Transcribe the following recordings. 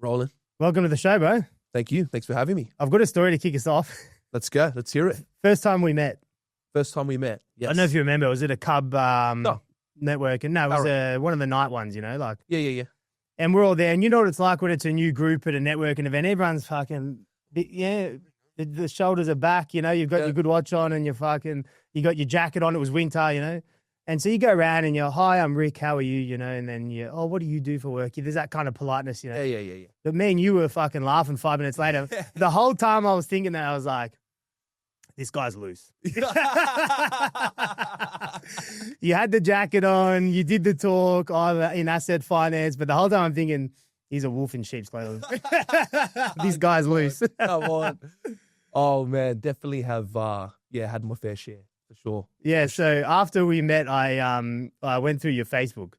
Rolling. Welcome to the show, bro. Thank you. Thanks for having me. I've got a story to kick us off. Let's go. Let's hear it. First time we met. First time we met. Yes. I don't know if you remember. Was it a Cub No. networking? No, it was one of the night ones, like. Yeah. And we're all there. And you know what it's like when it's a new group at a networking event. Everyone's fucking, the shoulders are back, you've got your good watch on and you got your jacket on. It was winter, And so you go around and you're, hi, I'm Rick. How are you? And then what do you do for work? There's that kind of politeness, Yeah. But me and you were fucking laughing 5 minutes later. The whole time I was thinking that, I was like, this guy's loose. You had the jacket on, you did the talk in asset finance, but the whole time I'm thinking, he's a wolf in sheep's clothing. This guy's loose. Come on. Oh, man. Definitely have, had my fair share. For sure. Yeah, so after we met, I went through your Facebook.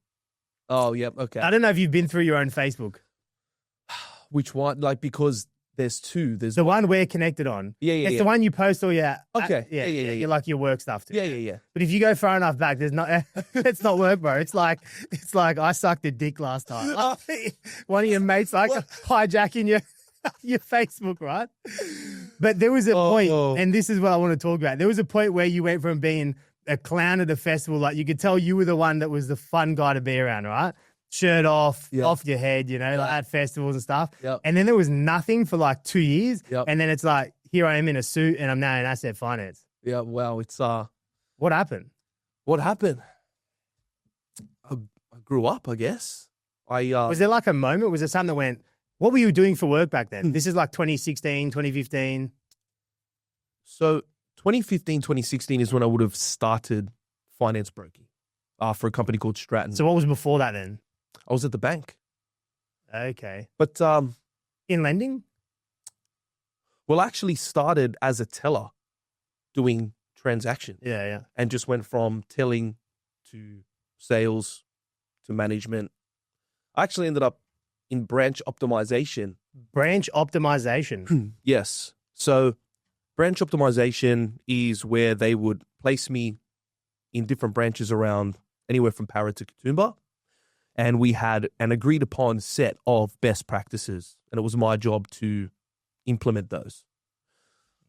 Oh, yep. Okay. I don't know if you've been through your own Facebook. Which one? Because there's two. There's the one we're connected on. Yeah. It's the one you post all your Okay. You like your work stuff too. Yeah. But if you go far enough back, there's not. It's not work, bro. It's like I sucked a dick last time. One of your mates hijacking your Facebook, right? But there was a point, and this is what I want to talk about. There was a point where you went from being a clown at the festival, like you could tell you were the one that was the fun guy to be around, right? Shirt off, off your head, like at festivals and stuff. Yep. And then there was nothing for like 2 years. Yep. And then it's like, here I am in a suit and I'm now in asset finance. Yeah, well, it's What happened? What happened? I grew up, I guess. Was there like a moment? Was there something that went, what were you doing for work back then? This is like 2016, 2015. So 2015, 2016 is when I would have started finance broking for a company called Stratton. So what was before that then? I was at the bank. Okay. But in lending? Well, I actually started as a teller doing transactions. Yeah. And just went from telling to sales to management. I actually ended up in branch optimization. Branch optimization? Yes. So branch optimization is where they would place me in different branches around anywhere from Para to Katoomba. And we had an agreed upon set of best practices. And it was my job to implement those.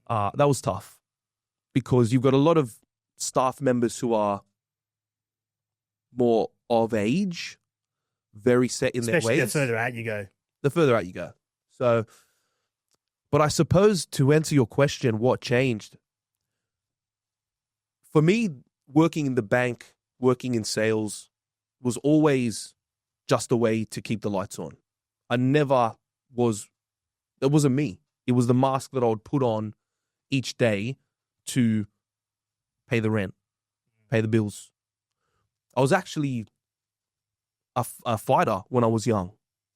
That was tough because you've got a lot of staff members who are more of age, very set in their ways. Especially the further out you go. The further out you go. So, but I suppose to answer your question, what changed? For me, working in the bank, working in sales was always just a way to keep the lights on. It wasn't me. It was the mask that I would put on each day to pay the rent, pay the bills. I was actually a fighter when I was young.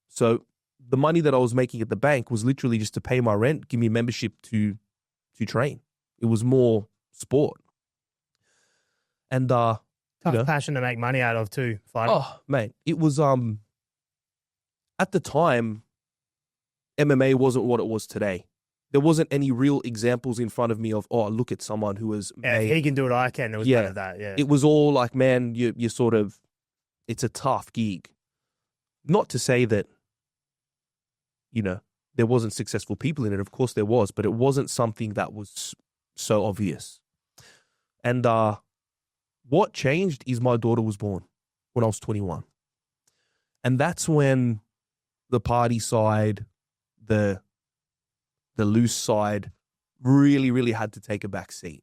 So the money that I was making at the bank was literally just to pay my rent, give me a membership to train. It was more sport. And tough passion to make money out of too, fighter. Oh, mate, it was at the time MMA wasn't what it was today. There wasn't any real examples in front of me of, look at someone who was if he can do it, I can. It was none of that, yeah. It was all like, man, you sort of, it's a tough gig. Not to say that, there wasn't successful people in it. Of course there was, but it wasn't something that was so obvious. And what changed is my daughter was born when I was 21. And that's when the party side, the loose side really, really had to take a back seat.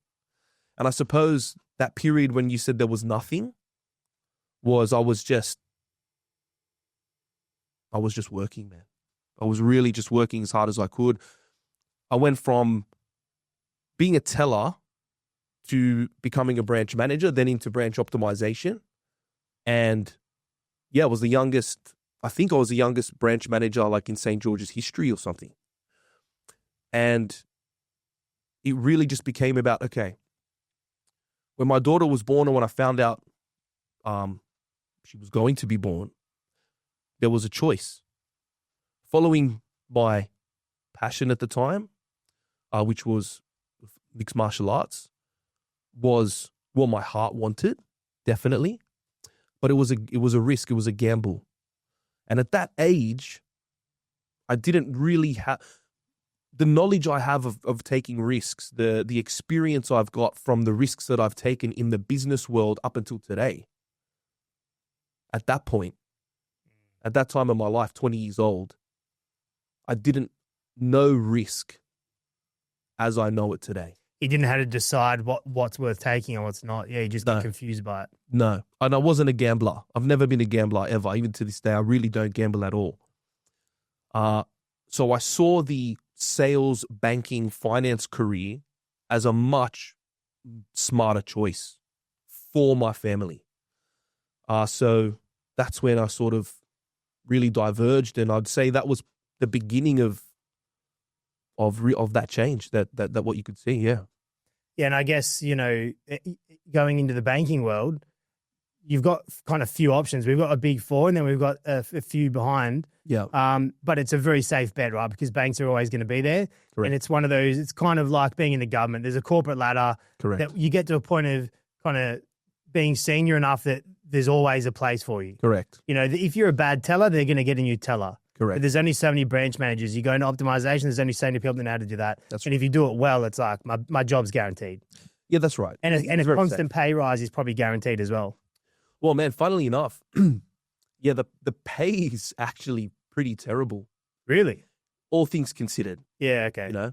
And I suppose that period when you said there was nothing was I was just working, man. I was really just working as hard as I could. I went from being a teller to becoming a branch manager, then into branch optimization. And I was the youngest, I think I was the youngest branch manager like in St. George's history or something. And it really just became about, okay, when my daughter was born and when I found out she was going to be born, there was a choice. Following my passion at the time, which was mixed martial arts, was what my heart wanted, definitely. But it was a risk, it was a gamble. And at that age, I didn't really have the knowledge I have of taking risks, the experience I've got from the risks that I've taken in the business world up until today. At that point, at that time of my life, 20 years old, I didn't know risk as I know it today. You didn't have to decide what's worth taking and what's not. Yeah, you just get confused by it. No. And I wasn't a gambler. I've never been a gambler ever. Even to this day, I really don't gamble at all. So I saw the sales, banking, finance career as a much smarter choice for my family. So that's when I sort of really diverged, and I'd say that was the beginning of that change, that what you could see, yeah. Yeah, and I guess, going into the banking world, you've got kind of few options. We've got a big four, and then we've got a few behind. Yeah. But it's a very safe bet, right? Because banks are always going to be there. Correct. And it's one of those, it's kind of like being in the government. There's a corporate ladder. Correct. That you get to a point of kind of being senior enough that there's always a place for you. Correct. If you're a bad teller, they're going to get a new teller. Correct. But there's only so many branch managers. You go into optimization, there's only so many people that know how to do that. That's and if you do it well, it's like my job's guaranteed. Yeah, that's right. And a constant pay rise is probably guaranteed as well. Well, man, funnily enough, yeah, the pay is actually pretty terrible. Really? All things considered. Yeah, okay.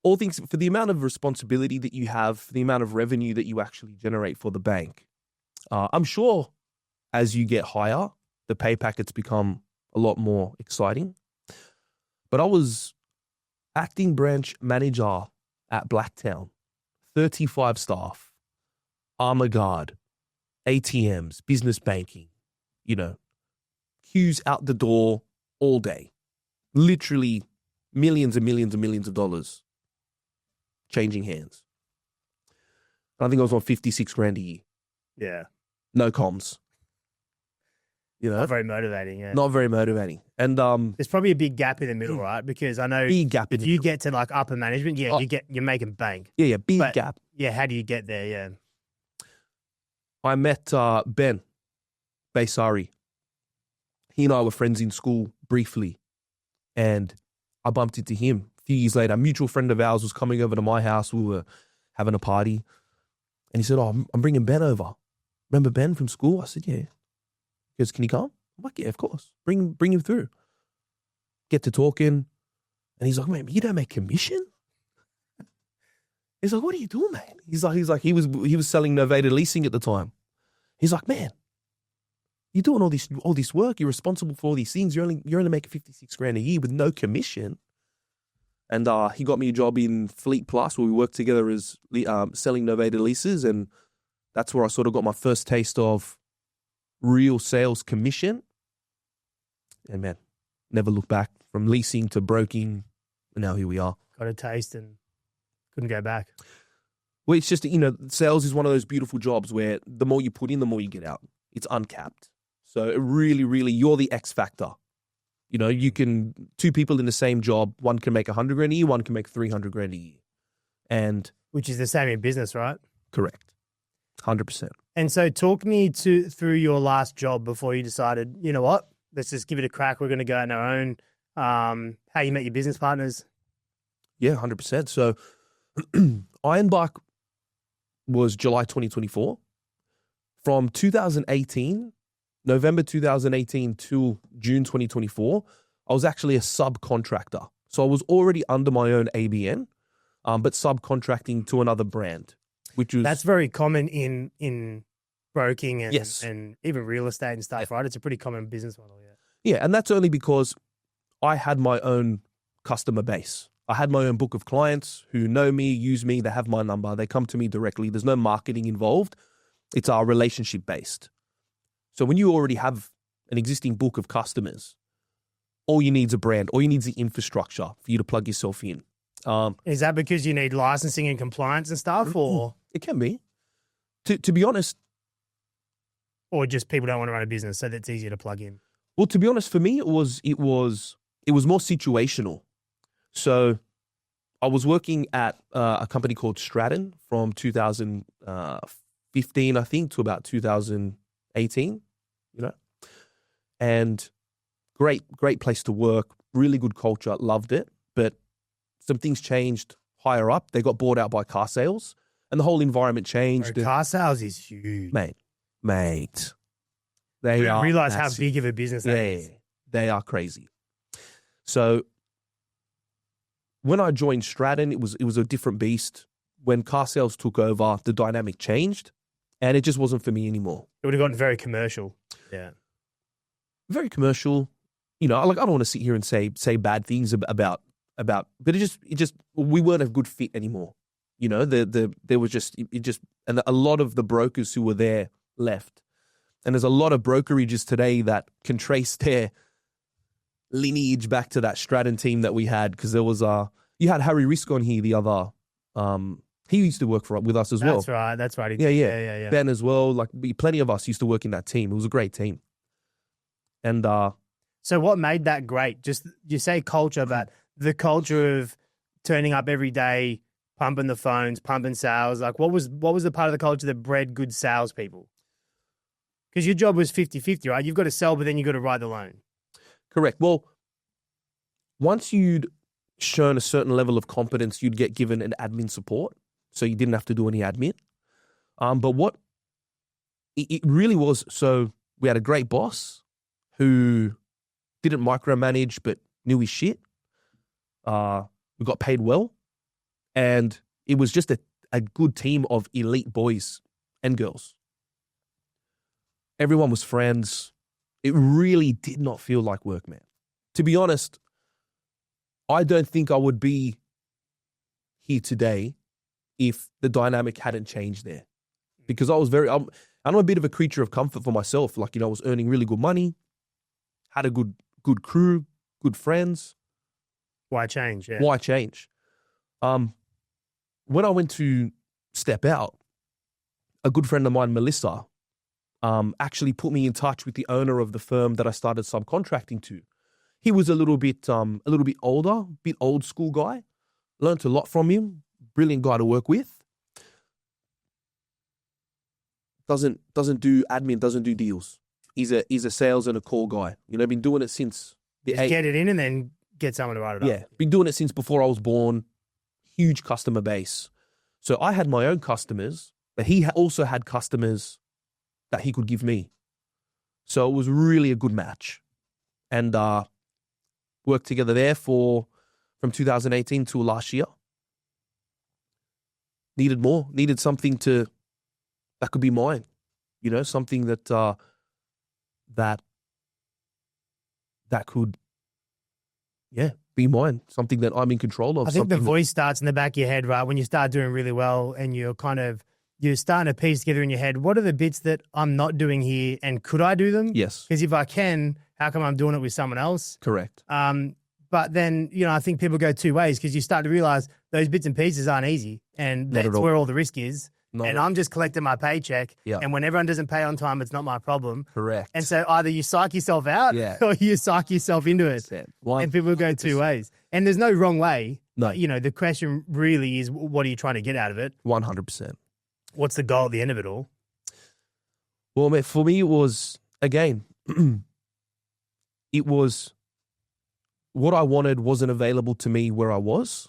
All things, for the amount of responsibility that you have, for the amount of revenue that you actually generate for the bank. I'm sure as you get higher, the pay packets become a lot more exciting. But I was acting branch manager at Blacktown, 35 staff, armor guard, ATMs, business banking, queues out the door all day. Literally millions and millions and millions of dollars changing hands. I think I was on 56 grand a year. Yeah. No comms. Not very motivating, yeah. Not very motivating. And there's probably a big gap in the middle, right? Because I know big gap if you get to like upper management, you're making bank. Yeah, big gap. Yeah, how do you get there? Yeah. I met Ben Baysari. He and I were friends in school briefly, and I bumped into him a few years later. A mutual friend of ours was coming over to my house. We were having a party, and he said, "Oh, I'm bringing Ben over. Remember Ben from school?" I said, "Yeah." He goes, "Can he come?" I'm like, "Yeah, of course. Bring him through." Get to talking, and he's like, "Man, you don't make commission?" He's like, "What are you doing, man?" He's like, he was selling novated leasing at the time. He's like, "Man, you're doing all this work. You're responsible for all these things. You're only making 56 grand a year with no commission." And he got me a job in Fleet Plus, where we worked together as selling novated leases, and that's where I sort of got my first taste of real sales commission. And man, never looked back. From leasing to broking, and now here we are. Got a taste and couldn't go back. Well, it's just, sales is one of those beautiful jobs where the more you put in, the more you get out. It's uncapped. So it really, really, you're the X factor. Two people in the same job, one can make 100 grand a year, one can make 300 grand a year. And which is the same in business, right? Correct. 100%. And so talk me through your last job before you decided, you know what, let's just give it a crack. We're going to go on our own. How you met your business partners? Yeah, 100%. So Ironbark was July 2024. From 2018, November 2018 to June 2024, I was actually a subcontractor. So I was already under my own ABN, but subcontracting to another brand, that's very common in broking and, yes, and even real estate and stuff, right? It's a pretty common business model, yeah. Yeah, and that's only because I had my own customer base. I had my own book of clients who know me, use me, they have my number, they come to me directly. There's no marketing involved. It's our relationship based. So when you already have an existing book of customers, all you need is a brand. All you need is the infrastructure for you to plug yourself in. Is that because you need licensing and compliance and stuff, or it can be? To be honest, or just people don't want to run a business, so that's easier to plug in. Well, to be honest, for me, it was more situational. So I was working at a company called Stratton from 2015, I think, to about 2018. And great place to work, really good culture, loved it. But some things changed higher up. They got bought out by car sales and the whole environment changed. Bro, car sales is huge. Mate. I They didn't are realize how massive. big of a business that is. They are crazy. So when I joined Stratton, it was a different beast. When car sales took over, the dynamic changed and it just wasn't for me anymore. It would have gotten very commercial. Yeah. Very commercial. You know, like I don't want to sit here and say bad things about, but it just we weren't a good fit anymore. You know, there was just and a lot of the brokers who were there left. And there's a lot of brokerages today that can trace their lineage back to that Stratton team that we had, because there was you had Harry Risk on here the other he used to work with us as well. That's right. Yeah. Ben as well. Like plenty of us used to work in that team. It was a great team. And so what made that great? Just you say culture, but the culture of turning up every day, pumping the phones, pumping sales. Like what was the part of the culture that bred good salespeople? Because your job was 50-50, right? You've got to sell, but then you've got to write the loan. Correct. Well, once you'd shown a certain level of competence, you'd get given an admin support. So you didn't have to do any admin. But what it really was, so we had a great boss who didn't micromanage but knew his shit. We got paid well. And it was just a good team of elite boys and girls. Everyone was friends. It really did not feel like work, man. To be honest, I don't think I would be here today if the dynamic hadn't changed there. Because I was I'm a bit of a creature of comfort for myself. Like, you know, I was earning really good money, had a good crew, good friends. Why change? Yeah. Why change? When I went to step out, a good friend of mine, Melissa, actually put me in touch with the owner of the firm that I started subcontracting to. He was a little bit older, bit old school guy. Learned a lot from him. Brilliant guy to work with. Doesn't do admin, doesn't do deals. He's a sales and a call guy. You know, been doing it since get it in and then get someone to write it up. Yeah, been doing it since before I was born. Huge customer base. So I had my own customers, but he also had customers that he could give me. So it was really a good match. And worked together there from 2018 to last year. Needed more, needed something that could be mine. You know, something that could, be mine. Something that I'm in control of. I think the voice starts in the back of your head, right? When you start doing really well and you're starting to piece together in your head, what are the bits that I'm not doing here and could I do them? Yes. Because if I can, how come I'm doing it with someone else? Correct. But then, you know, I think people go two ways because you start to realize those bits and pieces aren't easy and that's where all the risk is. And I'm just collecting my paycheck. Yeah. And when everyone doesn't pay on time, it's not my problem. Correct. And so either you psych yourself out or you psych yourself into it. And people go two ways. And there's no wrong way. No. You know, the question really is, what are you trying to get out of it? 100%. What's the goal at the end of it all? Well, mate, for me, it was, again, it was what I wanted wasn't available to me where I was.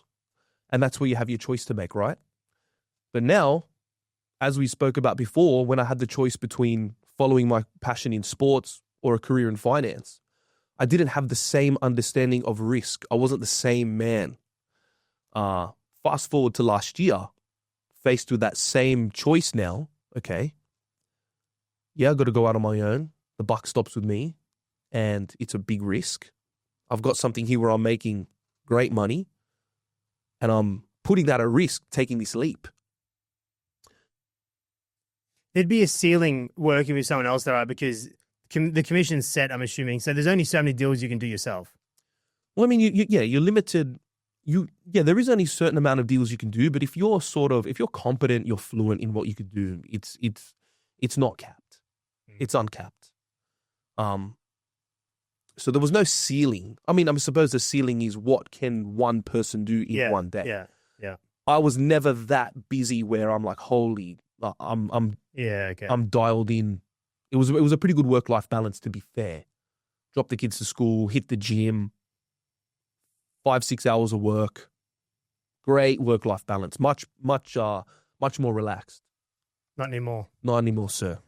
And that's where you have your choice to make, right? But now, as we spoke about before, when I had the choice between following my passion in sports or a career in finance, I didn't have the same understanding of risk. I wasn't the same man. Fast forward to last year, faced with that same choice now, okay, I got to go out on my own. The buck stops with me, and it's a big risk. I've got something here where I'm making great money, and I'm putting that at risk, taking this leap. There'd be a ceiling working with someone else, though, right? Because the commission's set, I'm assuming. So there's only so many deals you can do yourself. Well, I mean, you're limited. There is only a certain amount of deals you can do, but if you're competent, you're fluent in what you could do, it's not capped. It's uncapped. So there was no ceiling. I mean, I suppose the ceiling is what can one person do in one day. Yeah. I was never that busy where I'm like, holy, I'm dialed in. It was a pretty good work-life balance, to be fair. Drop the kids to school, hit the gym, 5-6 hours of work, great work-life balance, much more relaxed. Not anymore. Not anymore, sir.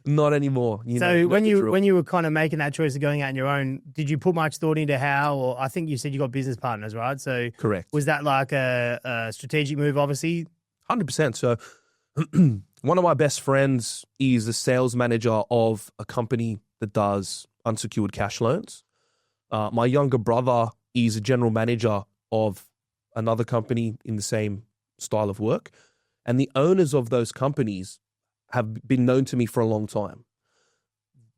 Not anymore. So when you were kind of making that choice of going out on your own, did you put much thought into how? Or I think you said you got business partners, right? So correct. Was that like a strategic move? Obviously, 100%. So one of my best friends is the sales manager of a company that does unsecured cash loans. My younger brother is a general manager of another company in the same style of work. And the owners of those companies have been known to me for a long time.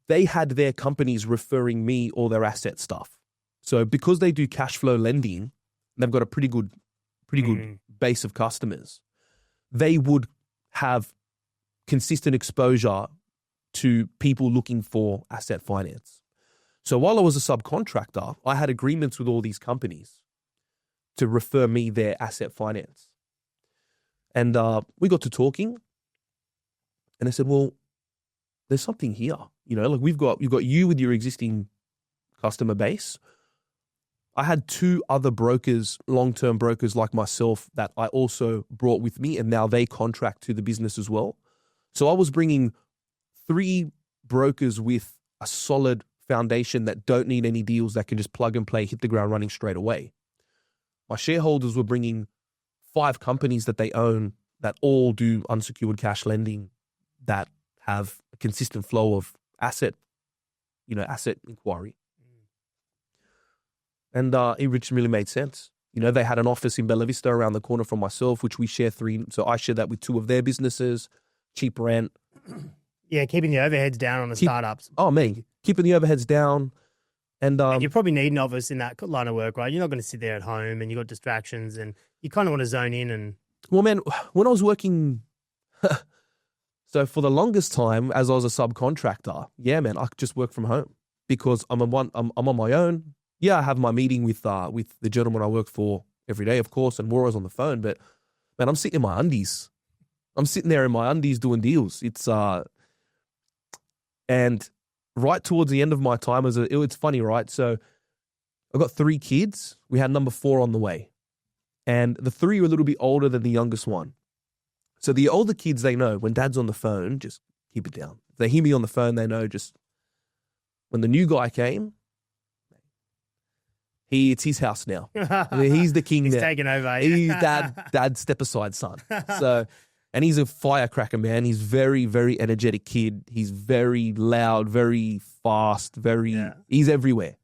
They had their companies referring me all their asset stuff. So because they do cash flow lending, they've got a pretty good base of customers. They would have consistent exposure to people looking for asset finance. So while I was a subcontractor, I had agreements with all these companies to refer me their asset finance. And we got to talking, and I said, well, there's something here. Like you've got you with your existing customer base. I had 2 other brokers, long-term brokers like myself, that I also brought with me, and now they contract to the business as well. So I was bringing 3 brokers with a solid foundation that don't need any deals, that can just plug and play, hit the ground running straight away. My shareholders were bringing 5 companies that they own that all do unsecured cash lending, that have a consistent flow of asset inquiry. And it really made sense. They had an office in Bella Vista around the corner from myself, which we share 3. So I share that with 2 of their businesses, cheap rent. Yeah, keeping the overheads down on the startups. Oh, man, keeping the overheads down. And you probably need an office in that line of work, right? You're not going to sit there at home and you've got distractions, and you kind of want to zone in. And well, man, when I was working, so for the longest time as I was a subcontractor, yeah, man, I could just work from home because I'm on my own. Yeah, I have my meeting with the gentleman I work for every day, of course, and we're always on the phone. But man, I'm sitting in my undies. I'm sitting there in my undies doing deals. It's and right towards the end of my time it's funny, right? So I've got 3 kids. We had number 4 on the way. And the 3 are a little bit older than the youngest one. So the older kids, they know when dad's on the phone, just keep it down. If they hear me on the phone, they know just when the new guy came, it's his house now. He's the king. He's now. Taking over. He's dad's step aside son. So, and he's a firecracker, man. He's very, very energetic kid. He's very loud, very fast, he's everywhere.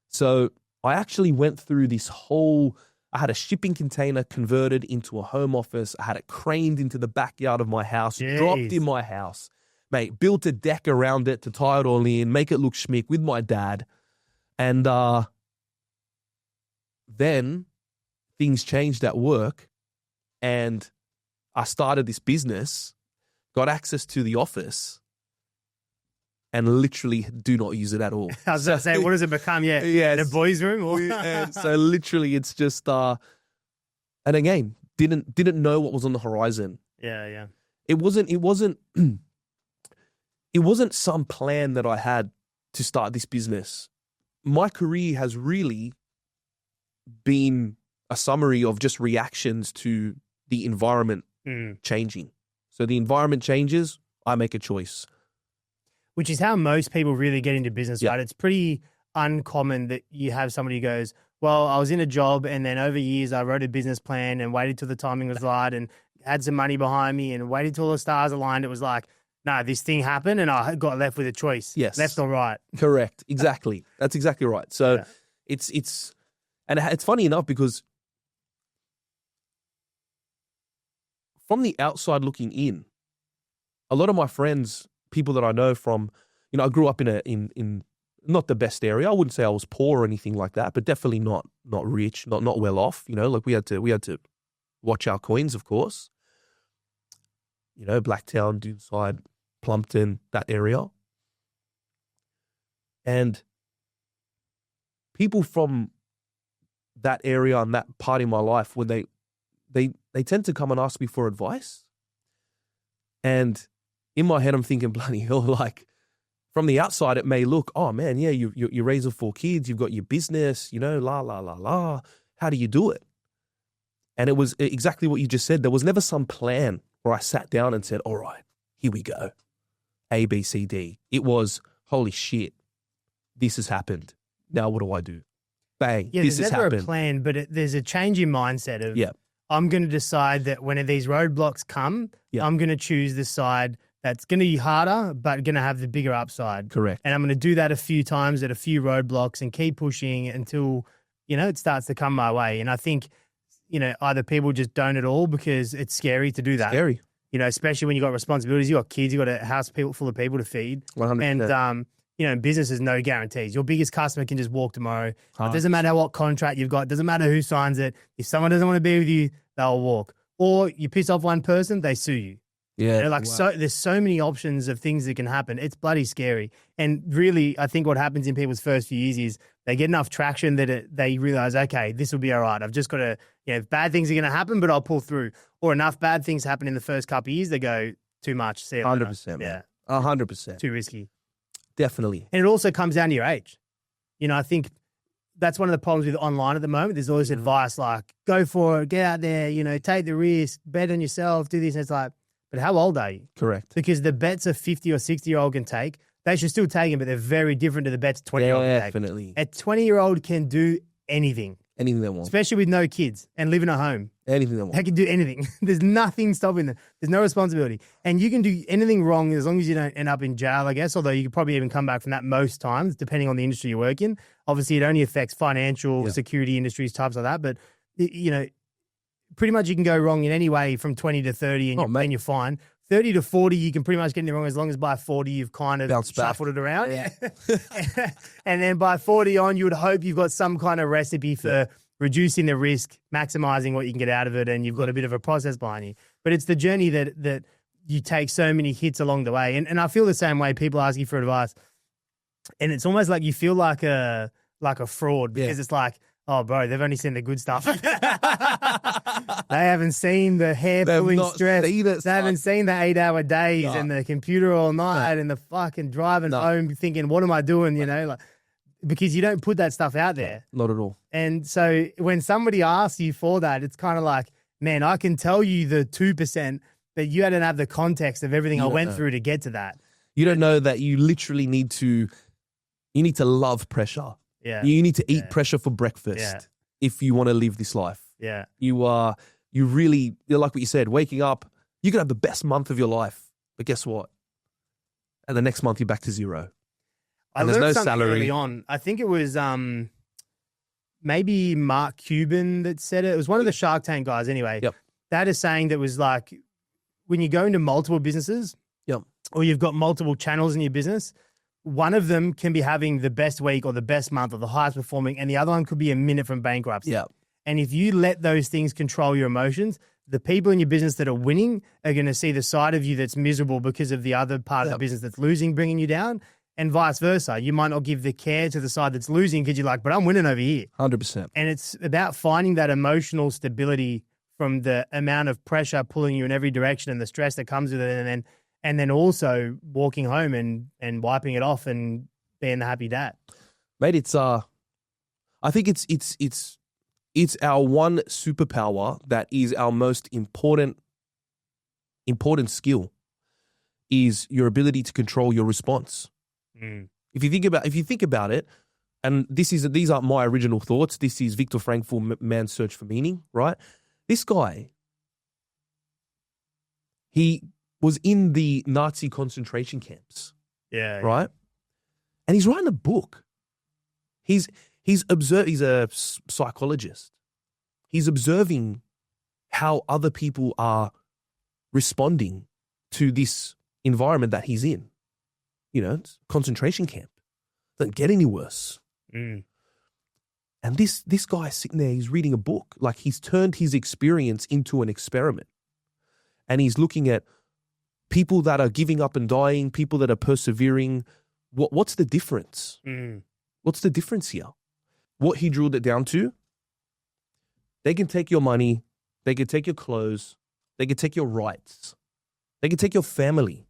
So I actually went through this whole, I had a shipping container converted into a home office. I had it craned into the backyard of my house, dropped in my house, mate, built a deck around it to tie it all in, make it look schmick with my dad. And then things changed at work, and I started this business, got access to the office, and literally do not use it at all. I was going to say, what does it become? Yeah, the boys' room? So literally it's just, and again, didn't know what was on the horizon. Yeah. It wasn't some plan that I had to start this business. My career has really been a summary of just reactions to the environment changing. So the environment changes, I make a choice. Which is how most people really get into business, right? It's pretty uncommon that you have somebody who goes, well, I was in a job and then over years I wrote a business plan and waited till the timing was right and had some money behind me and waited till the stars aligned. It was like, no, this thing happened and I got left with a choice. Yes. Left or right. Correct. Exactly. That's exactly right. So it's funny enough because from the outside looking in, a lot of my friends, people that I know from, I grew up in not the best area. I wouldn't say I was poor or anything like that, but definitely not rich, not well off. Like we had to watch our coins, of course. Blacktown, Doonside, Plumpton, that area. And people from that area and that part in my life, when they tend to come and ask me for advice. And in my head, I'm thinking, bloody hell, like from the outside, it may look, oh man, yeah, you're raising 4 kids, you've got your business, la, la, la, la. How do you do it? And it was exactly what you just said. There was never some plan where I sat down and said, all right, here we go. A, B, C, D. It was, holy shit, this has happened. Now what do I do? Bang, this has there's never happened. a plan, but there's a change in mindset of, Yeah. I'm going to decide that when these roadblocks come, Yeah. I'm going to choose the side that's going to be harder, but going to have the bigger upside. Correct. And I'm going to do that a few times at a few roadblocks and keep pushing until, it starts to come my way. And I think, either people just don't at all because it's scary to do that. Scary. Especially when you've got responsibilities, you've got kids, you've got a house full of people to feed. 100%. And, in business is no guarantees. Your biggest customer can just walk tomorrow. It doesn't matter what contract you've got. It doesn't matter who signs it. If someone doesn't want to be with you, they'll walk. Or you piss off one person, they sue you. Yeah. There's so many options of things that can happen. It's bloody scary. And really, I think what happens in people's first few years is they get enough traction that they realize, okay, this will be all right. I've just got to, bad things are going to happen, but I'll pull through. Or enough bad things happen in the first couple of years, they go, too much. See you later. 100%. Yeah. 100%. Too risky. Definitely. And it also comes down to your age. I think that's one of the problems with online at the moment. There's always advice like, go for it, get out there, take the risk, bet on yourself, do this. And it's like, but how old are you? Correct. Because the bets a 50 or 60-year-old can take, they should still take them, but they're very different to the bets a 20-year-old can take. Definitely. A 20-year-old can do anything. Anything they want. Especially with no kids and living at home. Anything they want. They can do anything. There's nothing stopping them. There's no responsibility. And you can do anything wrong as long as you don't end up in jail, I guess, although you could probably even come back from that most times, depending on the industry you work in. Obviously, it only affects financial, security industries, types like that. But, pretty much you can go wrong in any way from 20 to 30 and you're fine. 30 to 40, you can pretty much get it wrong as long as by 40 you've kind of shuffled it around. Yeah. And then by 40 on, you would hope you've got some kind of recipe for reducing the risk, maximizing what you can get out of it, and you've got a bit of a process behind you. But it's the journey that you take so many hits along the way. And I feel the same way. People ask you for advice, and it's almost like you feel like a fraud because it's like, oh, bro, they've only seen the good stuff. They haven't seen the hair-pulling stress. They haven't seen the 8-hour days and the computer all night and the fucking driving home thinking, what am I doing, because you don't put that stuff out there. Not at all. And so when somebody asks you for that, it's kind of like, man, I can tell you the 2%, but you hadn't have the context of everything I went through to get to that. You don't know that you literally need to love pressure. Yeah. You need to eat pressure for breakfast if you want to live this life. Yeah. You're like what you said, waking up, you could have the best month of your life, but guess what? And the next month you're back to zero. And there's no salary. Early on. I think it was maybe Mark Cuban that said it. It was one of the Shark Tank guys anyway. Yep. That is saying that was like when you go into multiple businesses or you've got multiple channels in your business, one of them can be having the best week or the best month or the highest performing, and the other one could be a minute from bankruptcy. Yeah. And if you let those things control your emotions, the people in your business that are winning are going to see the side of you that's miserable because of the other part of the business that's losing, bringing you down, and vice versa. You might not give the care to the side that's losing because you're like, but I'm winning over here. 100%. And it's about finding that emotional stability from the amount of pressure pulling you in every direction and the stress that comes with it, and then also walking home and wiping it off and being the happy dad. Mate, it's I think it's our one superpower that is our most important skill is your ability to control your response. If you think about it, and these aren't my original thoughts. This is Viktor Frankl, Man's Search for Meaning, right? This guy, he was in the Nazi concentration camps, right? And he's writing a book. He's a psychologist. He's observing how other people are responding to this environment that he's in. It's concentration camp. Doesn't get any worse. And this guy is sitting there, he's reading a book. Like he's turned his experience into an experiment. And he's looking at people that are giving up and dying, people that are persevering. What's the difference? What's the difference here? What he drilled it down to, they can take your money, they can take your clothes, they can take your rights, they can take your family.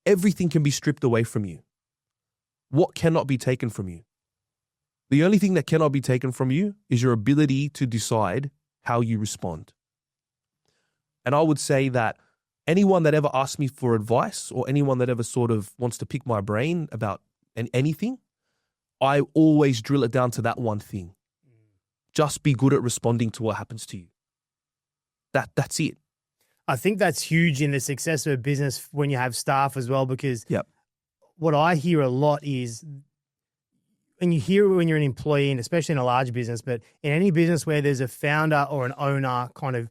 Everything can be stripped away from you. what cannot be taken from you? The only thing that cannot be taken from you is your ability to decide how you respond. And I would say that anyone that ever asks me for advice or anyone that ever sort of wants to pick my brain about anything, I always drill it down to that one thing. Just be good at responding to what happens to you. That's it. I think that's huge in the success of a business when you have staff as well, because what I hear a lot is, and you hear it when you're an employee, and especially in a large business, but in any business where there's a founder or an owner kind of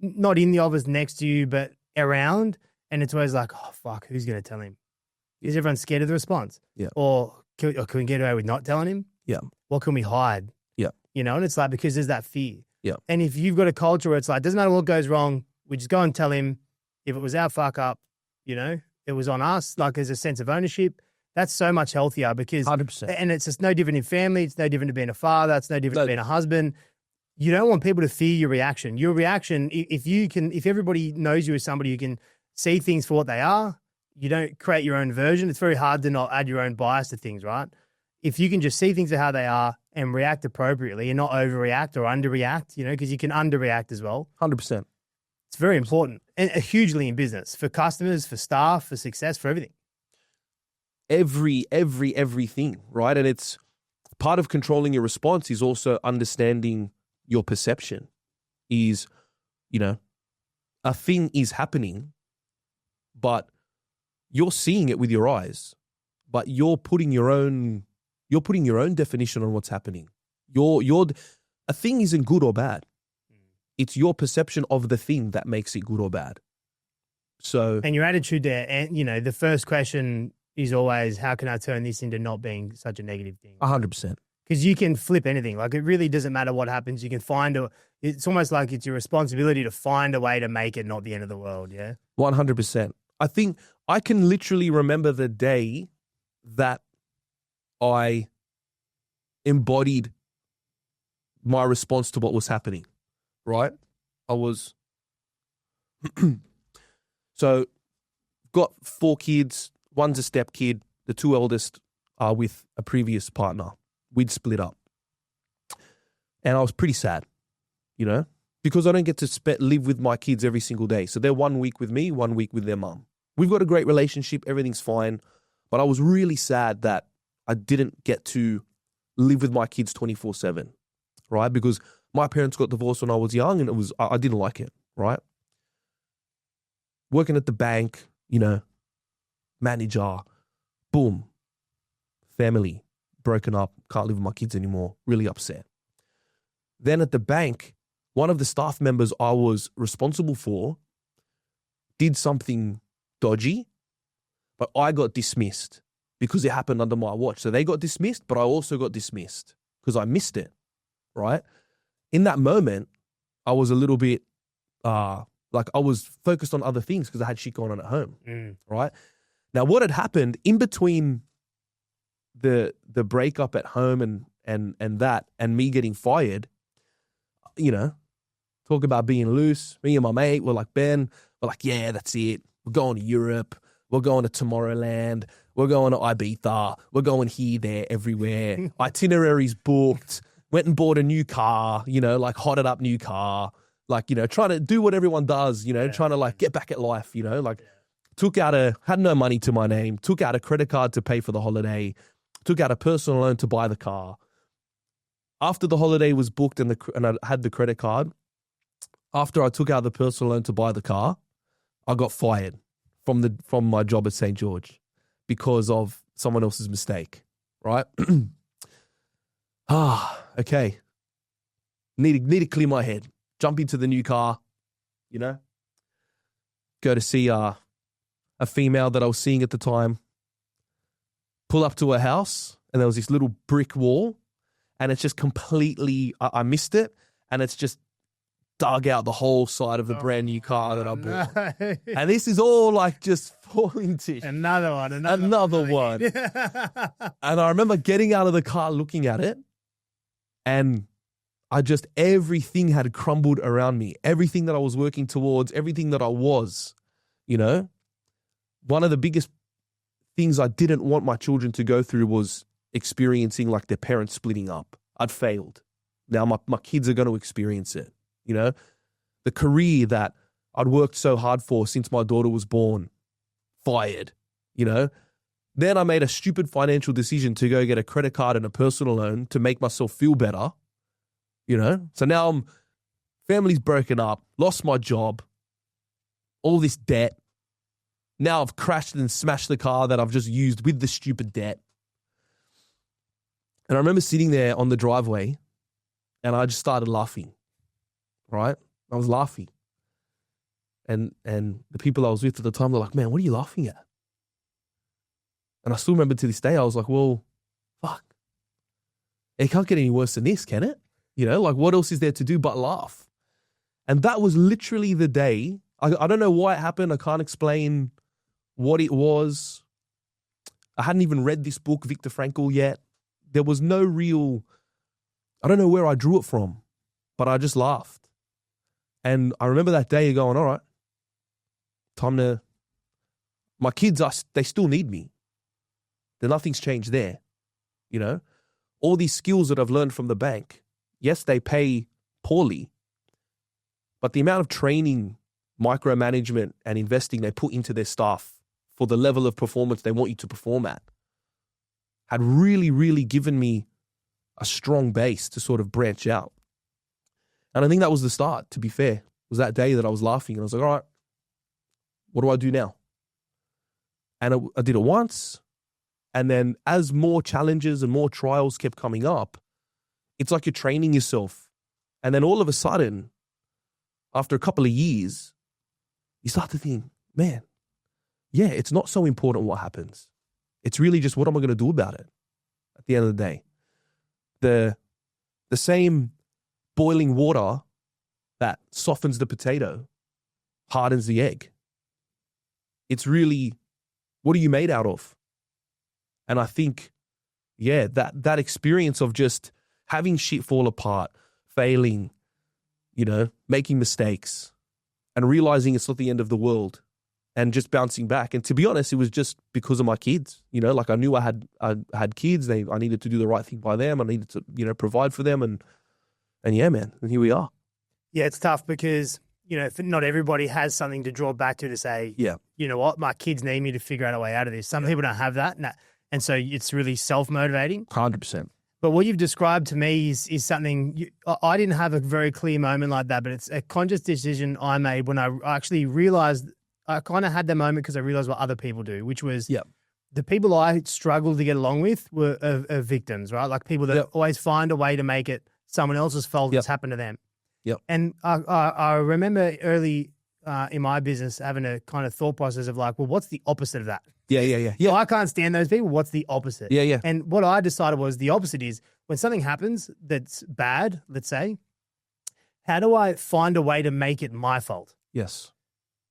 not in the office next to you, but around, and it's always like, oh, fuck, who's going to tell him? Is everyone scared of the response? Yeah. Or can we get away with not telling him? Yeah. What can we hide? Yeah. You know, and it's like, because there's that fear. Yeah. And if you've got a culture where it's like, doesn't matter what goes wrong, we just go and tell him. If it was our fuck up, you know, it was on us. Like, there's a sense of ownership. That's so much healthier, because 100%. And it's just no different in family. It's no different to being a father. It's no different to being a husband. You don't want people to fear your reaction. Your reaction, if everybody knows you as somebody who can see things for what they are, you don't create your own version. It's very hard to not add your own bias to things, right? If you can just see things for how they are and react appropriately and not overreact or underreact, you know, because you can underreact as well. 100%. It's very important, and hugely in business, for customers, for staff, for success, for everything. Everything, right? And it's part of controlling your response is also understanding your perception. Is, you know, a thing is happening, but you're seeing it with your eyes, but you're putting your own definition on what's happening. A thing isn't good or bad. It's your perception of the thing that makes it good or bad. So, and your attitude there, and you know, the first question is always, how can I turn this into not being such a negative thing? 100%. Because you can flip anything. Like, it really doesn't matter what happens. You can it's almost like it's your responsibility to find a way to make it not the end of the world. Yeah. 100%. I think I can literally remember the day that I embodied my response to what was happening. Right? I was, so got 4 kids. One's a step kid. The 2 eldest are with a previous partner. We'd split up. And I was pretty sad, you know, because I don't get to live with my kids every single day. So they're 1 week with me, 1 week with their mum. We've got a great relationship. Everything's fine. But I was really sad that I didn't get to live with my kids 24/7, right? Because my parents got divorced when I was young, and I didn't like it, right? Working at the bank, you know, manager, boom, family, broken up, can't live with my kids anymore, really upset. Then at the bank, one of the staff members I was responsible for did something dodgy, but I got dismissed because it happened under my watch. So they got dismissed, but I also got dismissed because I missed it, right? In that moment, I was a little bit, like I was focused on other things because I had shit going on at home, right? Now, what had happened in between the breakup at home and that and me getting fired, you know, talk about being loose. Me and my mate were like, Ben, we're like, yeah, that's it. We're going to Europe. We're going to Tomorrowland. We're going to Ibiza. We're going here, there, everywhere. Itineraries booked. Went and bought a new car, you know, like hotted up new car, like, you know, trying to do what everyone does, you know, trying to like get back at life, you know, like had no money to my name, took out a credit card to pay for the holiday, took out a personal loan to buy the car. After the holiday was booked and I had the credit card, after I took out the personal loan to buy the car, I got fired from my job at St. George because of someone else's mistake, right? Okay. Need to clear my head. Jump into the new car, you know? Go to see a female that I was seeing at the time. Pull up to her house, and there was this little brick wall, and it's just completely, I missed it, and it's just dug out the whole side of the brand new car that I bought. No. And this is all like just falling to Another one. And I remember getting out of the car, looking at it, and everything had crumbled around me. Everything that I was working towards, everything that I was, you know. One of the biggest things I didn't want my children to go through was experiencing like their parents splitting up. I'd failed. Now my kids are going to experience it. You know, the career that I'd worked so hard for since my daughter was born, fired, you know. Then I made a stupid financial decision to go get a credit card and a personal loan to make myself feel better, you know. So now family's broken up, lost my job, all this debt. Now I've crashed and smashed the car that I've just used with the stupid debt. And I remember sitting there on the driveway and I just started laughing, right? I was laughing. And the people I was with at the time, they're like, man, what are you laughing at? And I still remember to this day, I was like, well, fuck. It can't get any worse than this, can it? You know, like what else is there to do but laugh? And that was literally the day. I don't know why it happened. I can't explain what it was. I hadn't even read this book, Viktor Frankl, yet. There was no real, I don't know where I drew it from, but I just laughed. And I remember that day going, all right, my kids, they still need me. Nothing's changed there, you know. All these skills that I've learned from the bank, yes, they pay poorly, but the amount of training, micromanagement, and investing they put into their staff for the level of performance they want you to perform at had really, really given me a strong base to sort of branch out. And I think that was the start, to be fair. It was that day that I was laughing and I was like, all right, what do I do now? And I did it once. And then as more challenges and more trials kept coming up, it's like you're training yourself. And then all of a sudden, after a couple of years, you start to think, man, yeah, it's not so important what happens. It's really just what am I going to do about it at the end of the day? The same boiling water that softens the potato hardens the egg. It's really, what are you made out of? And I think, yeah, that experience of just having shit fall apart, failing, you know, making mistakes and realizing it's not the end of the world and just bouncing back. And to be honest, it was just because of my kids, you know, like I knew I had kids. I needed to do the right thing by them. I needed to, you know, provide for them. And yeah, man, and here we are. Yeah, it's tough because, you know, not everybody has something to draw back to say, yeah, you know what, my kids need me to figure out a way out of this. Some people don't have that. And so it's really self-motivating. 100%. But what you've described to me is something, I didn't have a very clear moment like that, but it's a conscious decision I made when I actually realized, I kind of had that moment because I realized what other people do, which was the people I struggled to get along with were victims, right? Like people that always find a way to make it someone else's fault that's happened to them. And I remember early in my business having a kind of thought process of like, well, what's the opposite of that? Yeah. So I can't stand those people. What's the opposite? Yeah. And what I decided was the opposite is when something happens that's bad, let's say, how do I find a way to make it my fault? Yes.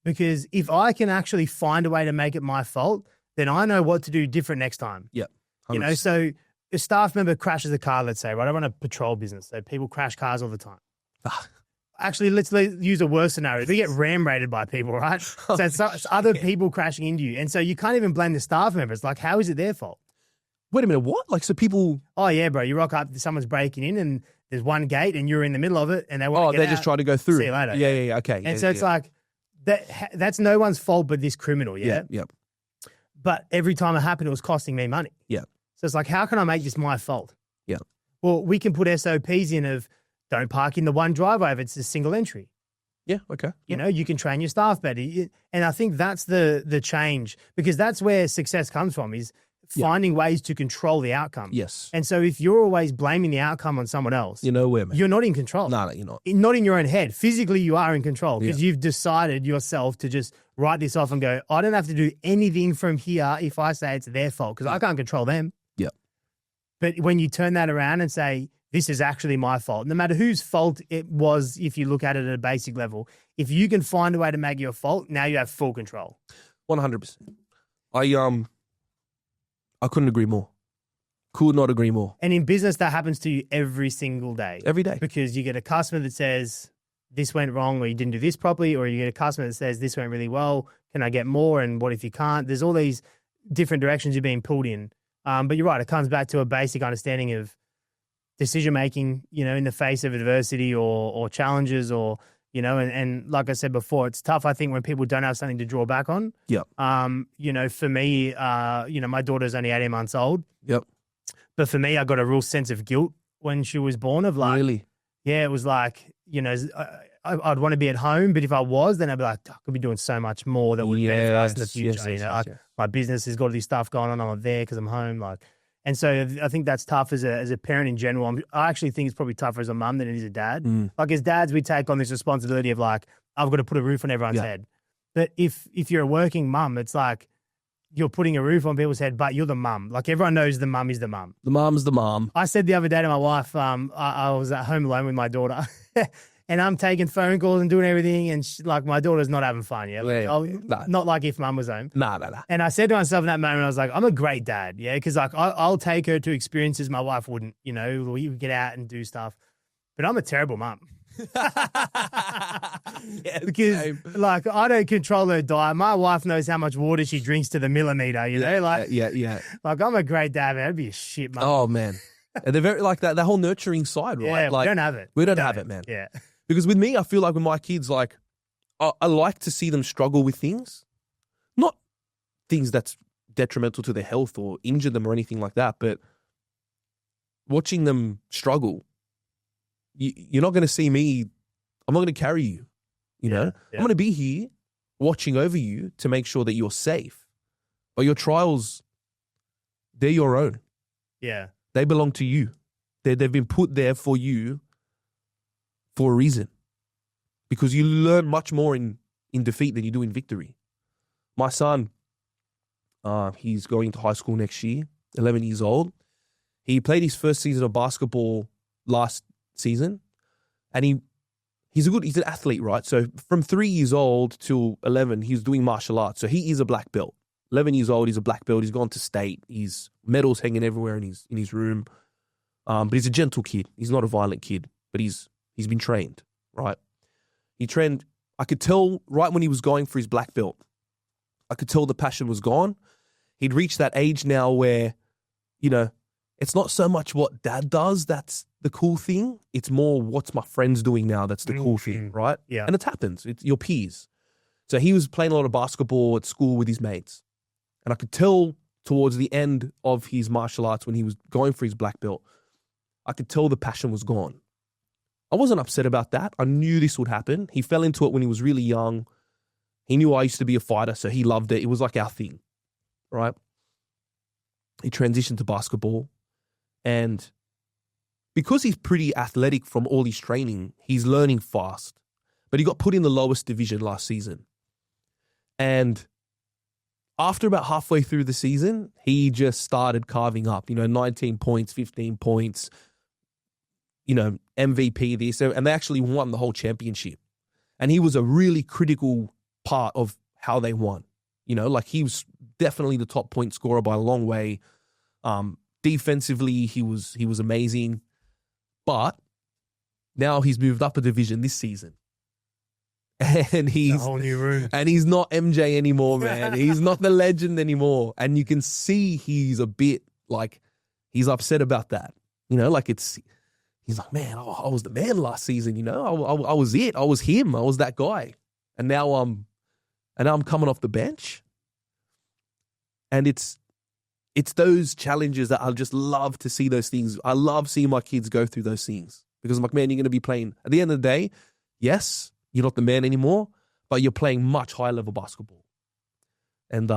Because if I can actually find a way to make it my fault, then I know what to do different next time. Yeah. 100%. You know, so a staff member crashes a car, let's say, right? I run a patrol business, so people crash cars all the time. Actually, let's use a worse scenario. They get ram-raided by people, right? So it's other people crashing into you. And so you can't even blame the staff members. Like, how is it their fault? Wait a minute, what? Like, so people... Oh, yeah, bro. You rock up, someone's breaking in and there's one gate and you're in the middle of it and they want to get they're just trying to go through. See you later. Yeah, okay. And so it's like, that's no one's fault but this criminal, yeah? Yeah. But every time it happened, it was costing me money. Yeah. So it's like, how can I make this my fault? Yeah. Well, we can put SOPs in of don't park in the one driveway if it's a single entry. Yeah, okay. You know, you can train your staff better. And I think that's the change because that's where success comes from is finding ways to control the outcome. Yes. And so if you're always blaming the outcome on someone else, you're nowhere, man. You're not in control. No, you're not. Not in your own head. Physically, you are in control because you've decided yourself to just write this off and go, I don't have to do anything from here if I say it's their fault because I can't control them. Yeah. But when you turn that around and say, this is actually my fault, no matter whose fault it was, if you look at it at a basic level, if you can find a way to make your fault, now you have full control. 100%. I couldn't agree more. Could not agree more. And in business, that happens to you every single day. Every day. Because you get a customer that says, this went wrong or you didn't do this properly, or you get a customer that says, this went really well, can I get more? And what if you can't? There's all these different directions you're being pulled in. But you're right. It comes back to a basic understanding of decision-making, in the face of adversity or challenges and like I said before, it's tough, I think, when people don't have something to draw back on. Yep. For me, my daughter's only 18 months old. Yep. But for me, I got a real sense of guilt when she was born of like, really? Yeah, it was like, I'd want to be at home, but if I was, then I'd be like, I could be doing so much more that would benefit us in the future. Yes. My business has got all this stuff going on. I'm not there because I'm home. And so I think that's tough as a parent in general. I actually think it's probably tougher as a mum than it is a dad. Like as dads, we take on this responsibility of like, I've got to put a roof on everyone's head. But if you're a working mum, it's like you're putting a roof on people's head, but you're the mum. Like everyone knows the mum is the mum. The mum's the mum. I said the other day to my wife, I was at home alone with my daughter and I'm taking phone calls and doing everything. And my daughter's not having fun. Not like if mum was home. Nah. And I said to myself in that moment, I was like, I'm a great dad. Yeah. Cause like I'll take her to experiences my wife wouldn't, we would get out and do stuff, but I'm a terrible mum. Because like I don't control her diet. My wife knows how much water she drinks to the millimeter, Yeah. Like I'm a great dad, man. That'd be a shit mum. Oh man. And they're very like that whole nurturing side, right? Yeah, like, we don't have it. We don't have it, man. Yeah. Because with me, I feel like with my kids, like I like to see them struggle with things, not things that's detrimental to their health or injure them or anything like that, but watching them struggle. You're not going to see me. I'm not going to carry you, know? I'm going to be here watching over you to make sure that you're safe. But your trials, they're your own. Yeah. They belong to you. They've been put there for you for a reason. Because you learn much more in defeat than you do in victory. My son, he's going to high school next year, 11 years old. He played his first season of basketball last season, and he's an athlete, right? So from 3 years old till 11, he's doing martial arts. So he is a black belt. 11 years old, he's a black belt. He's gone to state. He's medals hanging everywhere in his room. But he's a gentle kid. He's not a violent kid, but he's been trained, right? He trained. I could tell right when he was going for his black belt, I could tell the passion was gone. He'd reached that age now where, it's not so much what dad does that's the cool thing. It's more what's my friends doing now that's the cool thing, right? Yeah. And it happens. It's your peers. So he was playing a lot of basketball at school with his mates. And I could tell towards the end of his martial arts when he was going for his black belt, I could tell the passion was gone. I wasn't upset about that. I knew this would happen. He fell into it when he was really young. He knew I used to be a fighter, so he loved it. It was like our thing, right? He transitioned to basketball. And because he's pretty athletic from all his training, he's learning fast. But he got put in the lowest division last season. And after about halfway through the season, he just started carving up, 19 points, 15 points, MVP this. And they actually won the whole championship. And he was a really critical part of how they won. He was definitely the top point scorer by a long way. Defensively, he was amazing. But now he's moved up a division this season. And he's a whole new room. And he's not MJ anymore, man. He's not the legend anymore. And you can see he's a bit like he's upset about that. He's like, man, I was the man last season, I was it. I was him. I was that guy. And now I'm coming off the bench. And it's those challenges that I just love to see those things. I love seeing my kids go through those things because I'm like, man, you're going to be playing. At the end of the day, yes, you're not the man anymore, but you're playing much higher level basketball. And